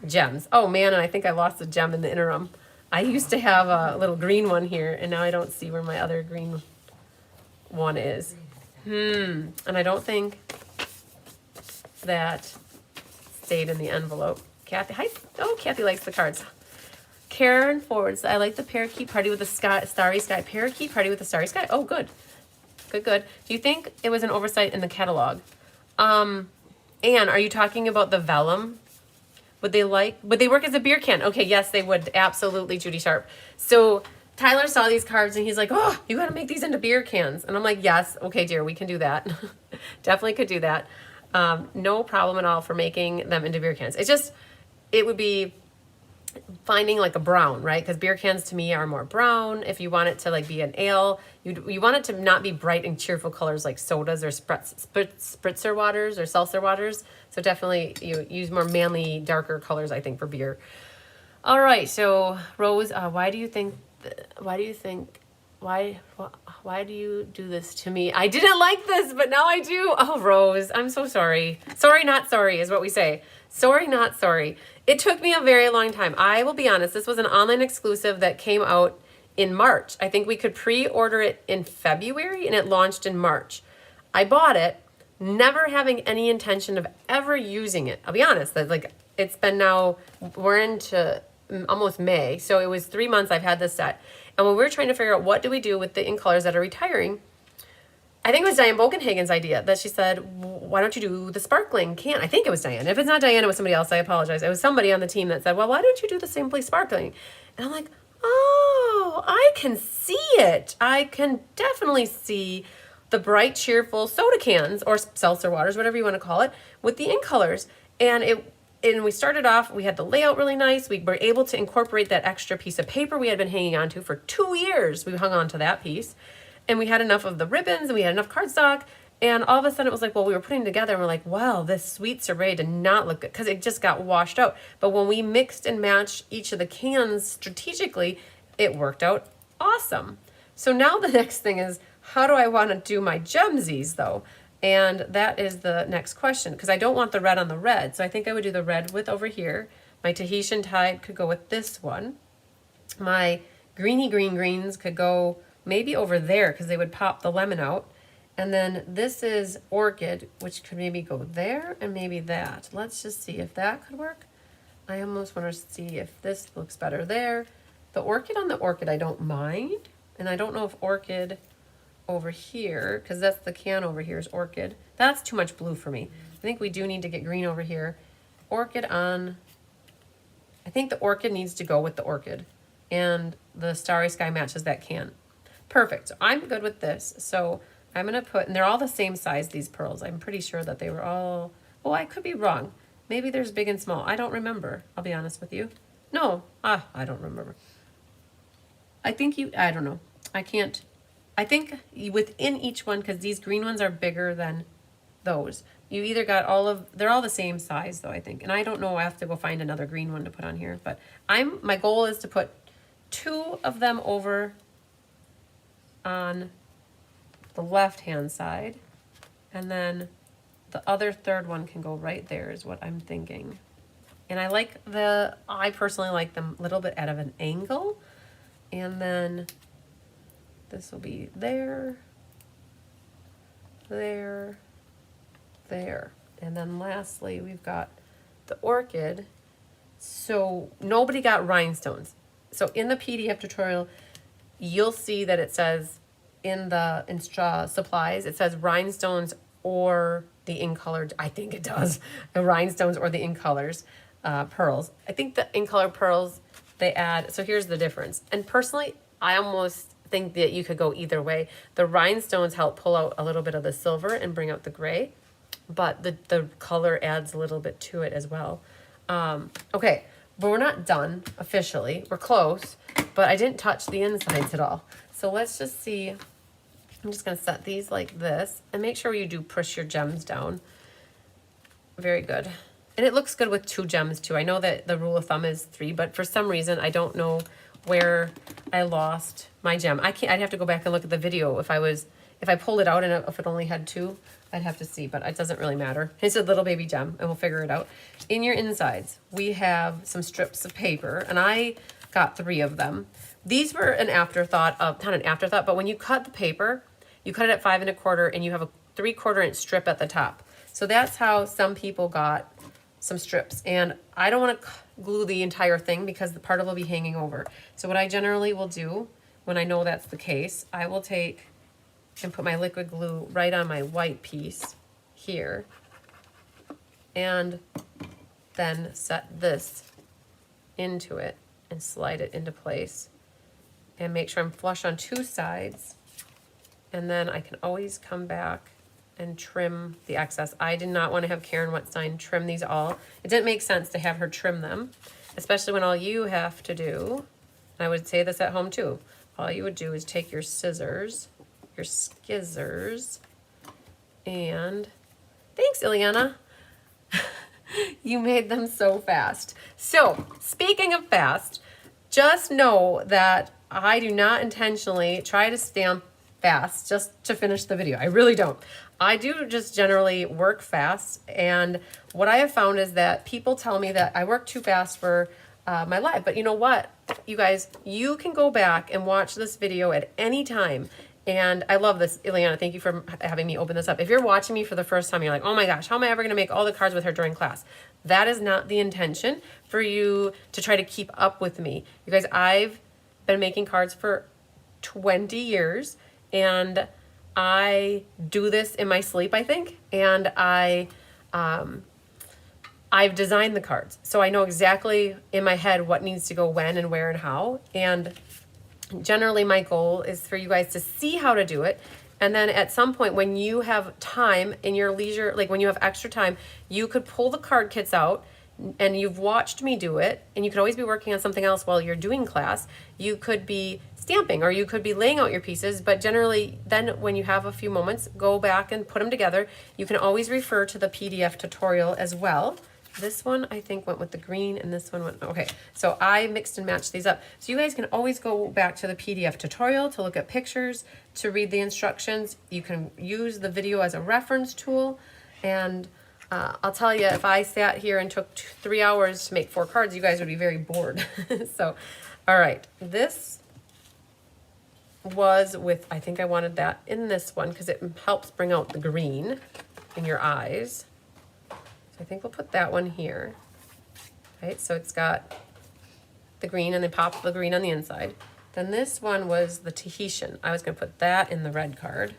gems. Oh man, and I think I lost a gem in the interim. I used to have a little green one here, and now I don't see where my other green one is. And I don't think that stayed in the envelope. Kathy, hi. Oh, Kathy likes the cards. Karen forwards, I like the parakeet party with the starry sky. Parakeet party with the starry sky. Oh, good. Good. Do you think it was an oversight in the catalog? Anne, are you talking about the vellum? Would they work as a beer can? Okay, yes, they would. Absolutely, Judy Sharp. So Tyler saw these cards and he's like, oh, you got to make these into beer cans. And I'm like, yes, okay, dear, we can do that. Definitely could do that. No problem at all for making them into beer cans. It would be finding like a brown, right? Because beer cans to me are more brown. If you want it to like be an ale, you want it to not be bright and cheerful colors like sodas or spritzer waters or seltzer waters. So definitely you use more manly, darker colors, I think, for beer. All right, so Rose, why do you do this to me? I didn't like this, but now I do. Oh, Rose, I'm so sorry. Sorry, not sorry is what we say. Sorry, not sorry. It took me a very long time. I will be honest, this was an online exclusive that came out in March. I think we could pre-order it in February and it launched in March. I bought it, never having any intention of ever using it. I'll be honest, it's been now, we're into almost May, so it was 3 months I've had this set. And when we were trying to figure out what do we do with the in colors that are retiring, I think it was Diane Bokenhagen's idea that she said, why don't you do the sparkling can? I think it was Diane. If it's not Diane, it was somebody else. I apologize. It was somebody on the team that said, well, why don't you do the Simply Sparkling? And I'm like, oh, I can see it. I can definitely see the bright, cheerful soda cans or seltzer waters, whatever you want to call it, with the in colors. And we started off, we had the layout really nice. We were able to incorporate that extra piece of paper we had been hanging on to for 2 years. We hung on to that piece. And we had enough of the ribbons and we had enough cardstock. And all of a sudden it was like, well, we were putting it together and we're like, wow, this sweet sorbet did not look good because it just got washed out. But when we mixed and matched each of the cans strategically, it worked out awesome. So now the next thing is, how do I want to do my gemsies though? And that is the next question because I don't want the red on the red. So I think I would do the red with over here. My Tahitian Tide could go with this one. My greeny greens could go maybe over there because they would pop the lemon out. And then this is Orchid, which could maybe go there and maybe that. Let's just see if that could work. I almost want to see if this looks better there. The Orchid on the Orchid I don't mind. And I don't know if orchid over here, because that's the can over here is orchid. That's too much blue for me. I think we do need to get green over here. Orchid on, I think the orchid needs to go with the orchid. And the Starry Sky matches that can. Perfect. So I'm good with this. So I'm going to put, and they're all the same size, these pearls. I'm pretty sure that they were all, well, I could be wrong. Maybe there's big and small. I don't remember. I'll be honest with you. No. I don't remember. I think I don't know. I can't. I think within each one, because these green ones are bigger than those. You either got they're all the same size though, I think. And I don't know, I have to go find another green one to put on here. But my goal is to put 2 of them over on the left-hand side. And then the other third one can go right there is what I'm thinking. And I personally like them a little bit out of an angle. And then this will be there, there, there. And then lastly, we've got the orchid. So nobody got rhinestones. So in the PDF tutorial, you'll see that it says in the supplies, it says rhinestones or the in colored, I think it does, the rhinestones or the in colors pearls. I think the in color pearls they add, so here's the difference. And personally, I almost think that you could go either way. The rhinestones help pull out a little bit of the silver and bring out the gray, but the color adds a little bit to it as well. Okay, but we're not done officially. We're close, but I didn't touch the insides at all. So let's just see. I'm just going to set these like this and make sure you do push your gems down. Very good. And it looks good with 2 gems too. I know that the rule of thumb is 3, but for some reason, I don't know where I lost my gem. I'd have to go back and look at the video if I pulled it out and if it only had 2, I'd have to see, but it doesn't really matter. It's a little baby gem and we'll figure it out. In your insides, we have some strips of paper and I got 3 of them. These were an afterthought not an afterthought, but when you cut the paper, you cut it at 5 1/4 and you have a 3/4 inch strip at the top. So that's how some people got some strips. And I don't want to glue the entire thing because the part will be hanging over. So what I generally will do when I know that's the case, I will take and put my liquid glue right on my white piece here and then set this into it and slide it into place and make sure I'm flush on 2 sides. And then I can always come back and trim the excess. I did not want to have Karen Wetstein trim these all. It didn't make sense to have her trim them, especially when all you have to do, and I would say this at home too, all you would do is take your scissors, your skizzers, and thanks, Ileana. You made them so fast. So, speaking of fast, just know that I do not intentionally try to stamp fast just to finish the video. I really don't. I do just generally work fast, and what I have found is that people tell me that I work too fast for my live, but you know what, you guys, you can go back and watch this video at any time. And I love this, Ileana, thank you for having me open this up. If you're watching me for the first time, you're like, oh my gosh, how am I ever gonna make all the cards with her during class? That is not the intention for you to try to keep up with me. You guys, I've been making cards for 20 years, and I do this in my sleep, I think, and I've designed the cards. So I know exactly in my head what needs to go when and where and how, and generally my goal is for you guys to see how to do it, and then at some point when you have time in your leisure, like when you have extra time, you could pull the card kits out and you've watched me do it, and you could always be working on something else while you're doing class. You could be stamping or you could be laying out your pieces, but generally then when you have a few moments, go back and put them together. You can always refer to the PDF tutorial as well. This one I think went with the green and this one went, okay. So I mixed and matched these up. So you guys can always go back to the PDF tutorial to look at pictures, to read the instructions. You can use the video as a reference tool. And I'll tell you, if I sat here and took 3 hours to make 4 cards, you guys would be very bored. So, all right, this was with, I think I wanted that in this one because it helps bring out the green in your eyes. So I think we'll put that one here. Right, so it's got the green and then pop the green on the inside. Then this one was the Tahitian. I was going to put that in the red card.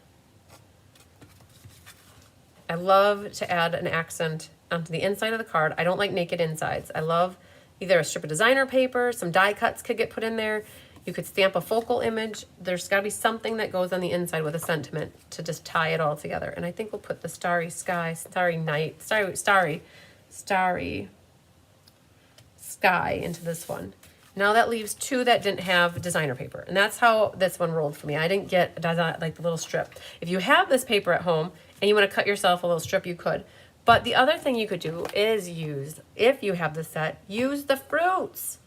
I love to add an accent onto the inside of the card. I don't like naked insides. I love either a strip of designer paper, some die cuts could get put in there. You could stamp a focal image. There's got to be something that goes on the inside with a sentiment to just tie it all together. And I think we'll put the starry sky, starry night, starry sky into this one. Now that leaves two that didn't have designer paper. And that's how this one rolled for me. I didn't get like the little strip. If you have this paper at home and you want to cut yourself a little strip, you could. But the other thing you could do is use, if you have the set, use the fruits.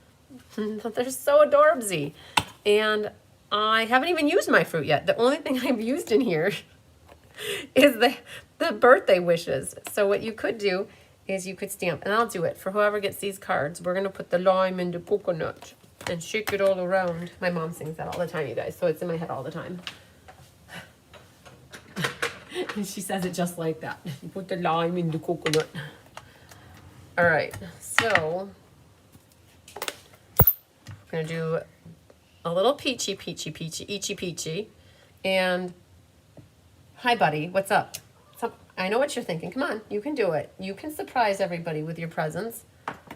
They're so adorbsy. And I haven't even used my fruit yet. The only thing I've used in here is the birthday wishes. So what you could do is you could stamp, and I'll do it for whoever gets these cards. We're gonna put the lime into coconut and shake it all around. My mom sings that all the time, you guys, so it's in my head all the time. And she says it just like that. You put the lime in the coconut. All right, so we're gonna do a little peachy, itchy peachy. And hi, buddy, what's up? I know what you're thinking. Come on, you can do it. You can surprise everybody with your presents.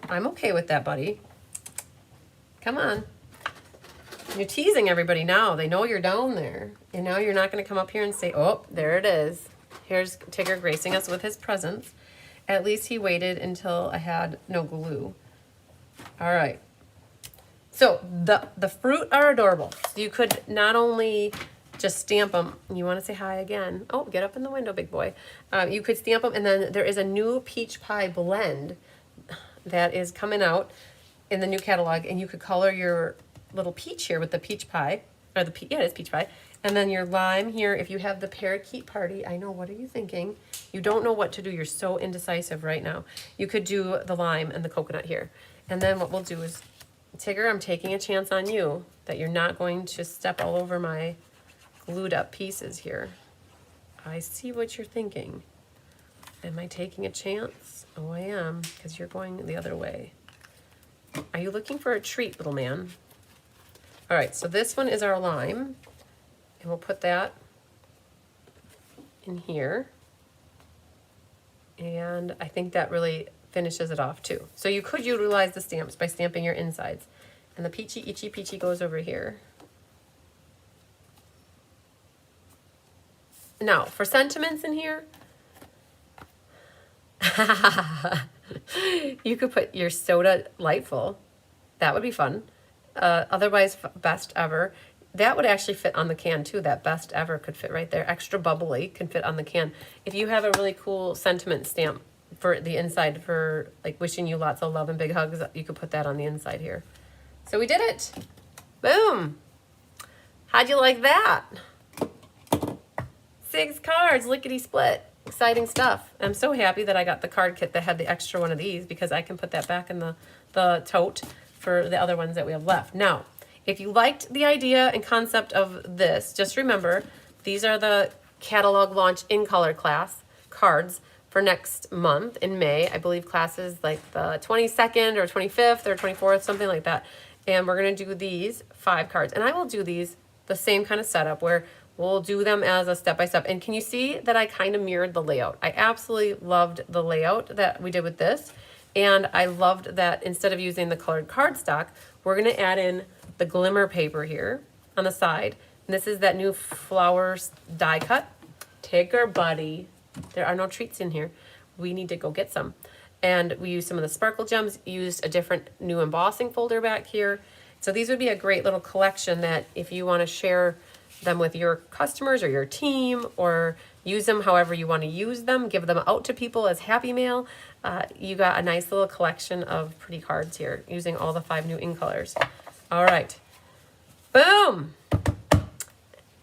I'm okay with that, buddy. Come on. You're teasing everybody now. They know you're down there. And now you're not going to come up here and say, oh, there it is. Here's Tigger gracing us with his presents. At least he waited until I had no glue. All right. So the fruit are adorable. You could not only just stamp them. You want to say hi again. Oh, get up in the window, big boy. You could stamp them, and then there is a new peach pie blend that is coming out in the new catalog, and you could color your little peach here with the peach pie, or yeah, it is peach pie, and then your lime here. If you have the parakeet party, I know, what are you thinking? You don't know what to do. You're so indecisive right now. You could do the lime and the coconut here, and then what we'll do is, Tigger, I'm taking a chance on you that you're not going to step all over my glued up pieces here. I see what you're thinking. Am I taking a chance? Oh, I am, because you're going the other way. Are you looking for a treat, little man? All right, so this one is our lime, and we'll put that in here. And I think that really finishes it off too. So you could utilize the stamps by stamping your insides. And the peachy, itchy, peachy goes over here. Now, for sentiments in here, you could put your soda lightful. That would be fun. Otherwise, best ever. That would actually fit on the can too. That best ever could fit right there. Extra bubbly can fit on the can. If you have a really cool sentiment stamp for the inside for like wishing you lots of love and big hugs, you could put that on the inside here. So we did it. Boom. How'd you like that? 6 cards, lickety split. Exciting stuff. I'm so happy that I got the card kit that had the extra one of these, because I can put that back in the tote for the other ones that we have left. Now, if you liked the idea and concept of this, just remember, these are the catalog launch in color class cards for next month in May. I believe classes like the 22nd or 25th or 24th, something like that. And we're going to do these 5 cards. And I will do these the same kind of setup where we'll do them as a step-by-step. And can you see that I kind of mirrored the layout? I absolutely loved the layout that we did with this. And I loved that instead of using the colored cardstock, we're going to add in the glimmer paper here on the side. And this is that new flowers die cut. Tigger buddy. There are no treats in here. We need to go get some. And we used some of the sparkle gems, used a different new embossing folder back here. So these would be a great little collection that if you want to share them with your customers or your team, or use them however you want to use them, give them out to people as happy mail. You got a nice little collection of pretty cards here using all the 5 new ink colors. All right. Boom.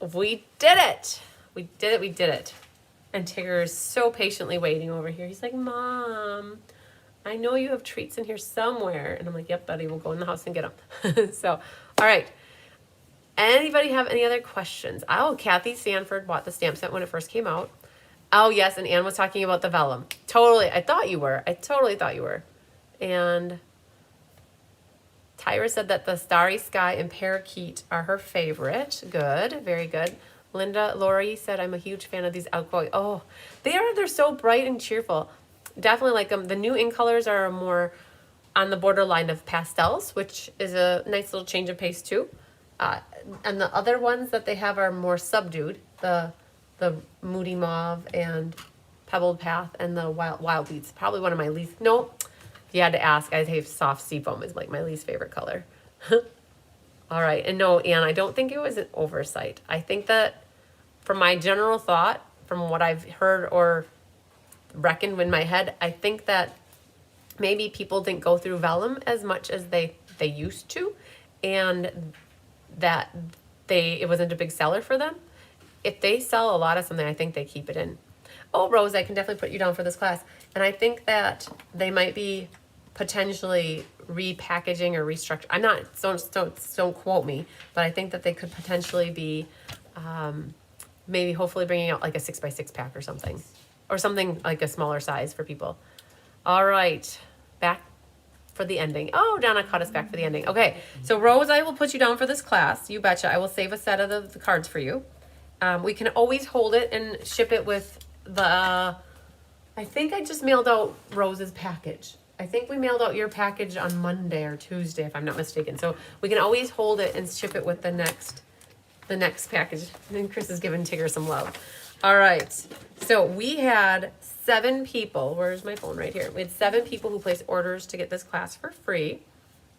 We did it. We did it. We did it. And Tigger is so patiently waiting over here. He's like, Mom, I know you have treats in here somewhere. And I'm like, yep, buddy, we'll go in the house and get them. So, all right. Anybody have any other questions? Oh, Kathy Sanford bought the stamp set when it first came out. Oh, yes, and Anne was talking about the vellum. Totally, I thought you were. I totally thought you were. And Tyra said that the Starry Sky and Parakeet are her favorite. Good, very good. Linda Lori said, I'm a huge fan of these outgoing. Oh, they're so bright and cheerful. Definitely like them. The new ink colors are more on the borderline of pastels, which is a nice little change of pace too. And the other ones that they have are more subdued. The Moody Mauve and Pebbled Path and the Wild Beats. Probably one of my least. No, if you had to ask, I'd say Soft Seafoam is like my least favorite color. All right, and no, Anne, I don't think it was an oversight. I think that from my general thought, from what I've heard or reckoned in my head, I think that maybe people didn't go through vellum as much as they used to, and that it wasn't a big seller for them. If they sell a lot of something, I think they keep it in. Oh, Rose, I can definitely put you down for this class. And I think that they might be potentially repackaging or restructure. I'm not, don't quote me, but I think that they could potentially be maybe hopefully bringing out like a 6x6 pack or something like a smaller size for people. All right, back for the ending. Oh, Donna caught us back for the ending. Okay, so Rose, I will put you down for this class. You betcha. I will save a set of the cards for you. We can always hold it and ship it with I think I just mailed out Rose's package. I think we mailed out your package on Monday or Tuesday, if I'm not mistaken. So we can always hold it and ship it with the next package. And Chris is giving Tigger some love. All right. So we had 7 people. Where's my phone? Right here. We had 7 people who placed orders to get this class for free.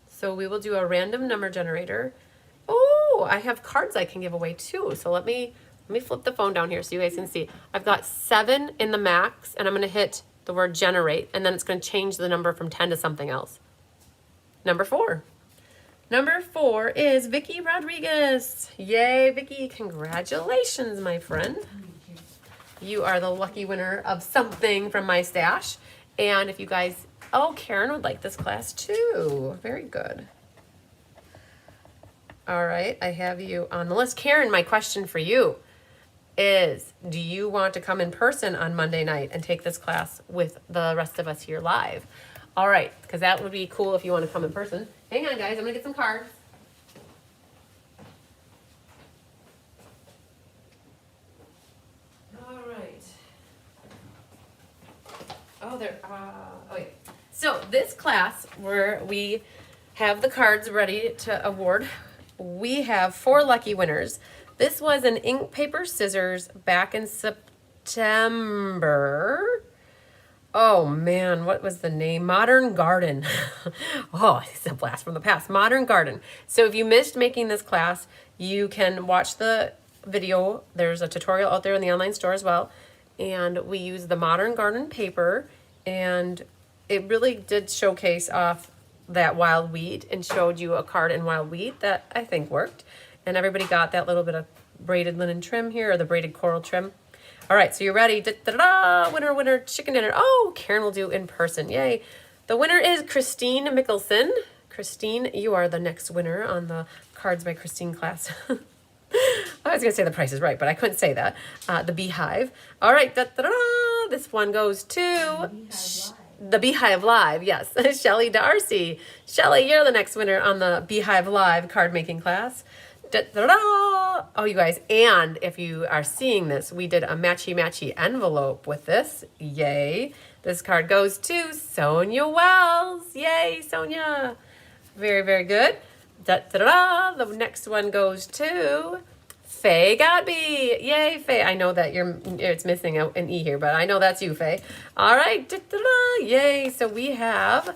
So we will do a random number generator. Oh, I have cards I can give away too. So let me flip the phone down here so you guys can see. I've got 7 in the max, and I'm going to hit the word generate, and then it's going to change the number from 10 to something else. Number 4. Number 4 is Vicky Rodriguez. Yay, Vicky. Congratulations, my friend. You are the lucky winner of something from my stash. And if you guys, oh, Karen would like this class too. Very good. All right, I have you on the list. Karen, my question for you is, do you want to come in person on Monday night and take this class with the rest of us here live? All right, because that would be cool if you want to come in person. Hang on, guys. I'm going to get some cards. All right. Oh, okay. So this class where we have the cards ready to award, we have 4 lucky winners. This was an ink, paper, scissors back in September. Oh man, what was the name? Modern Garden. Oh, it's a blast from the past. Modern Garden. So if you missed making this class, you can watch the video. There's a tutorial out there in the online store as well. And we use the Modern Garden paper, and it really did showcase off that wild wheat and showed you a card in wild wheat that I think worked. And everybody got that little bit of braided linen trim here, or the braided coral trim. All right, so you're ready. Da-da-da! Winner, winner, chicken dinner. Oh, Karen will do in person. Yay. The winner is Christine Mickelson. Christine, you are the next winner on the Cards by Christine class. I was going to say the price is right, but I couldn't say that. The Beehive. All right, da-da-da! This one goes to the Beehive Live. Yes, Shelly Darcy. Shelly, you're the next winner on the Beehive Live card making class. Da-da-da! Oh, you guys, and if you are seeing this, we did a matchy-matchy envelope with this. Yay. This card goes to Sonia Wells. Yay, Sonia. Very, very good. Da-da-da! The next one goes to Faye Godby. Yay, Faye. I know that it's missing an E here, but I know that's you, Faye. All right. Da-da-da! Yay. So we have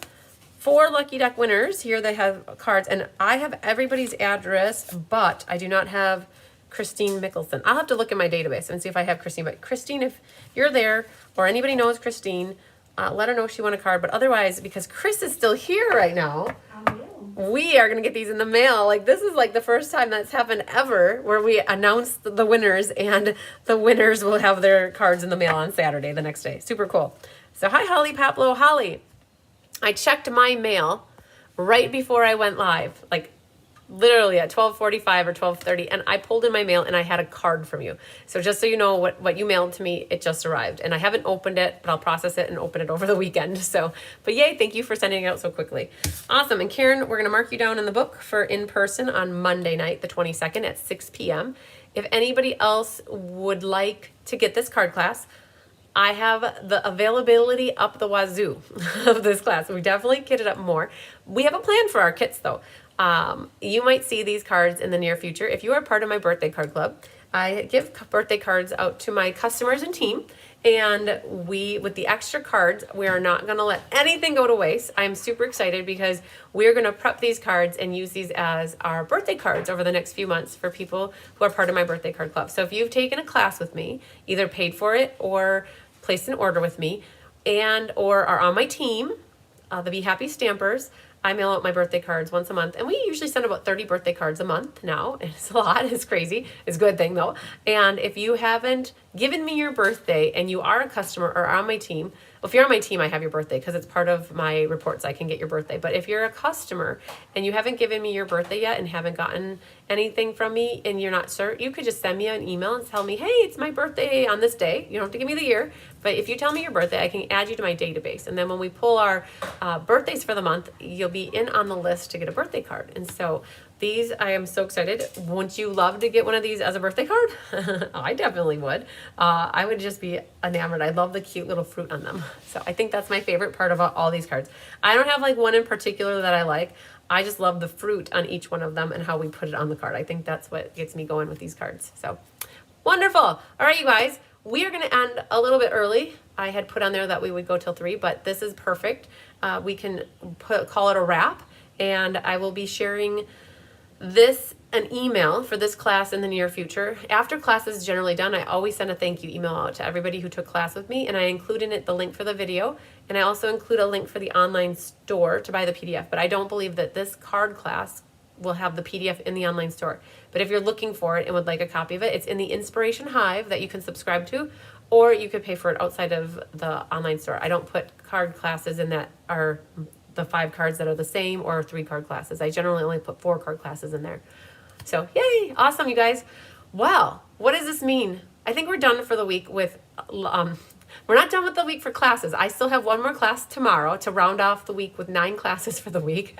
4 Lucky Duck winners. Here they have cards, and I have everybody's address, but I do not have Christine Mickelson. I'll have to look in my database and see if I have Christine. But Christine, if you're there or anybody knows Christine, let her know if she won a card. But otherwise, because Chris is still here right now, we are going to get these in the mail. Like, this is like the first time that's happened ever where we announced the winners, and the winners will have their cards in the mail on Saturday, the next day. Super cool. So hi, Holly Paplo. Holly, I checked my mail right before I went live, like literally at 12:45 or 12:30, and I pulled in my mail and I had a card from you. So just so you know what you mailed to me, it just arrived. And I haven't opened it, but I'll process it and open it over the weekend. So, but yay, thank you for sending it out so quickly. Awesome. And Karen, we're going to mark you down in the book for in person on Monday night, the 22nd at 6 p.m. If anybody else would like to get this card class, I have the availability up the wazoo of this class. We definitely kit it up more. We have a plan for our kits though. You might see these cards in the near future. If you are part of my birthday card club, I give birthday cards out to my customers and team. And with the extra cards, we are not going to let anything go to waste. I'm super excited because we're going to prep these cards and use these as our birthday cards over the next few months for people who are part of my birthday card club. So if you've taken a class with me, either paid for it or placed an order with me, or are on my team, the Be Happy Stampers, I mail out my birthday cards once a month, and we usually send about 30 birthday cards a month now. It's a lot. It's crazy. It's a good thing though. And if you haven't given me your birthday and you are a customer or on my team, well, if you're on my team, I have your birthday because it's part of my reports. I can get your birthday. But if you're a customer and you haven't given me your birthday yet and haven't gotten anything from me and you're not certain, you could just send me an email and tell me, hey, it's my birthday on this day. You don't have to give me the year. But if you tell me your birthday, I can add you to my database. And then when we pull our birthdays for the month, you'll be in on the list to get a birthday card. And so these, I am so excited. Wouldn't you love to get one of these as a birthday card? I definitely would. I would just be enamored. I love the cute little fruit on them. So I think that's my favorite part of all these cards. I don't have like one in particular that I like. I just love the fruit on each one of them and how we put it on the card. I think that's what gets me going with these cards. So wonderful. All right, you guys, we are going to end a little bit early. I had put on there that we would go till 3, but this is perfect. We can call it a wrap, and I will be sharing an email for this class in the near future. After class is generally done, I always send a thank you email out to everybody who took class with me, and I include in it the link for the video, and I also include a link for the online store to buy the PDF, but I don't believe that this card class will have the PDF in the online store. But if you're looking for it and would like a copy of it, it's in the Inspiration Hive that you can subscribe to, or you could pay for it outside of the online store. I don't put card classes in that are the 5 cards that are the same or 3 card classes. I generally only put 4 card classes in there. So yay, awesome, you guys. Well, what does this mean? I think we're done for the week with, we're not done with the week for classes. I still have one more class tomorrow to round off the week with 9 classes for the week.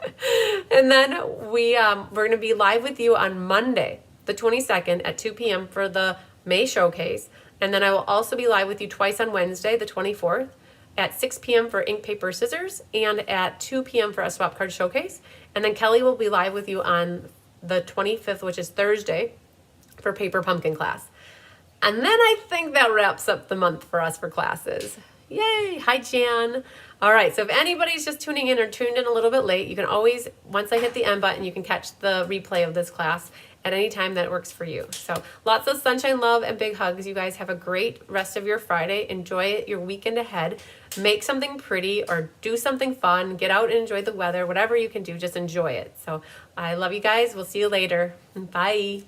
And then we're going to be live with you on Monday, the 22nd at 2 p.m. for the May showcase. And then I will also be live with you twice on Wednesday, the 24th, at 6 p.m. for ink, paper, scissors, and at 2 p.m. for a swap card showcase. And then Kelly will be live with you on the 25th, which is Thursday, for paper pumpkin class. And then I think that wraps up the month for us for classes. Yay! Hi, Jan. All right, so if anybody's just tuning in or tuned in a little bit late, you can always, once I hit the end button, you can catch the replay of this class at any time that works for you. So lots of sunshine, love, and big hugs. You guys have a great rest of your Friday. Enjoy your weekend ahead. Make something pretty or do something fun. Get out and enjoy the weather. Whatever you can do, just enjoy it. So I love you guys. We'll see you later. Bye.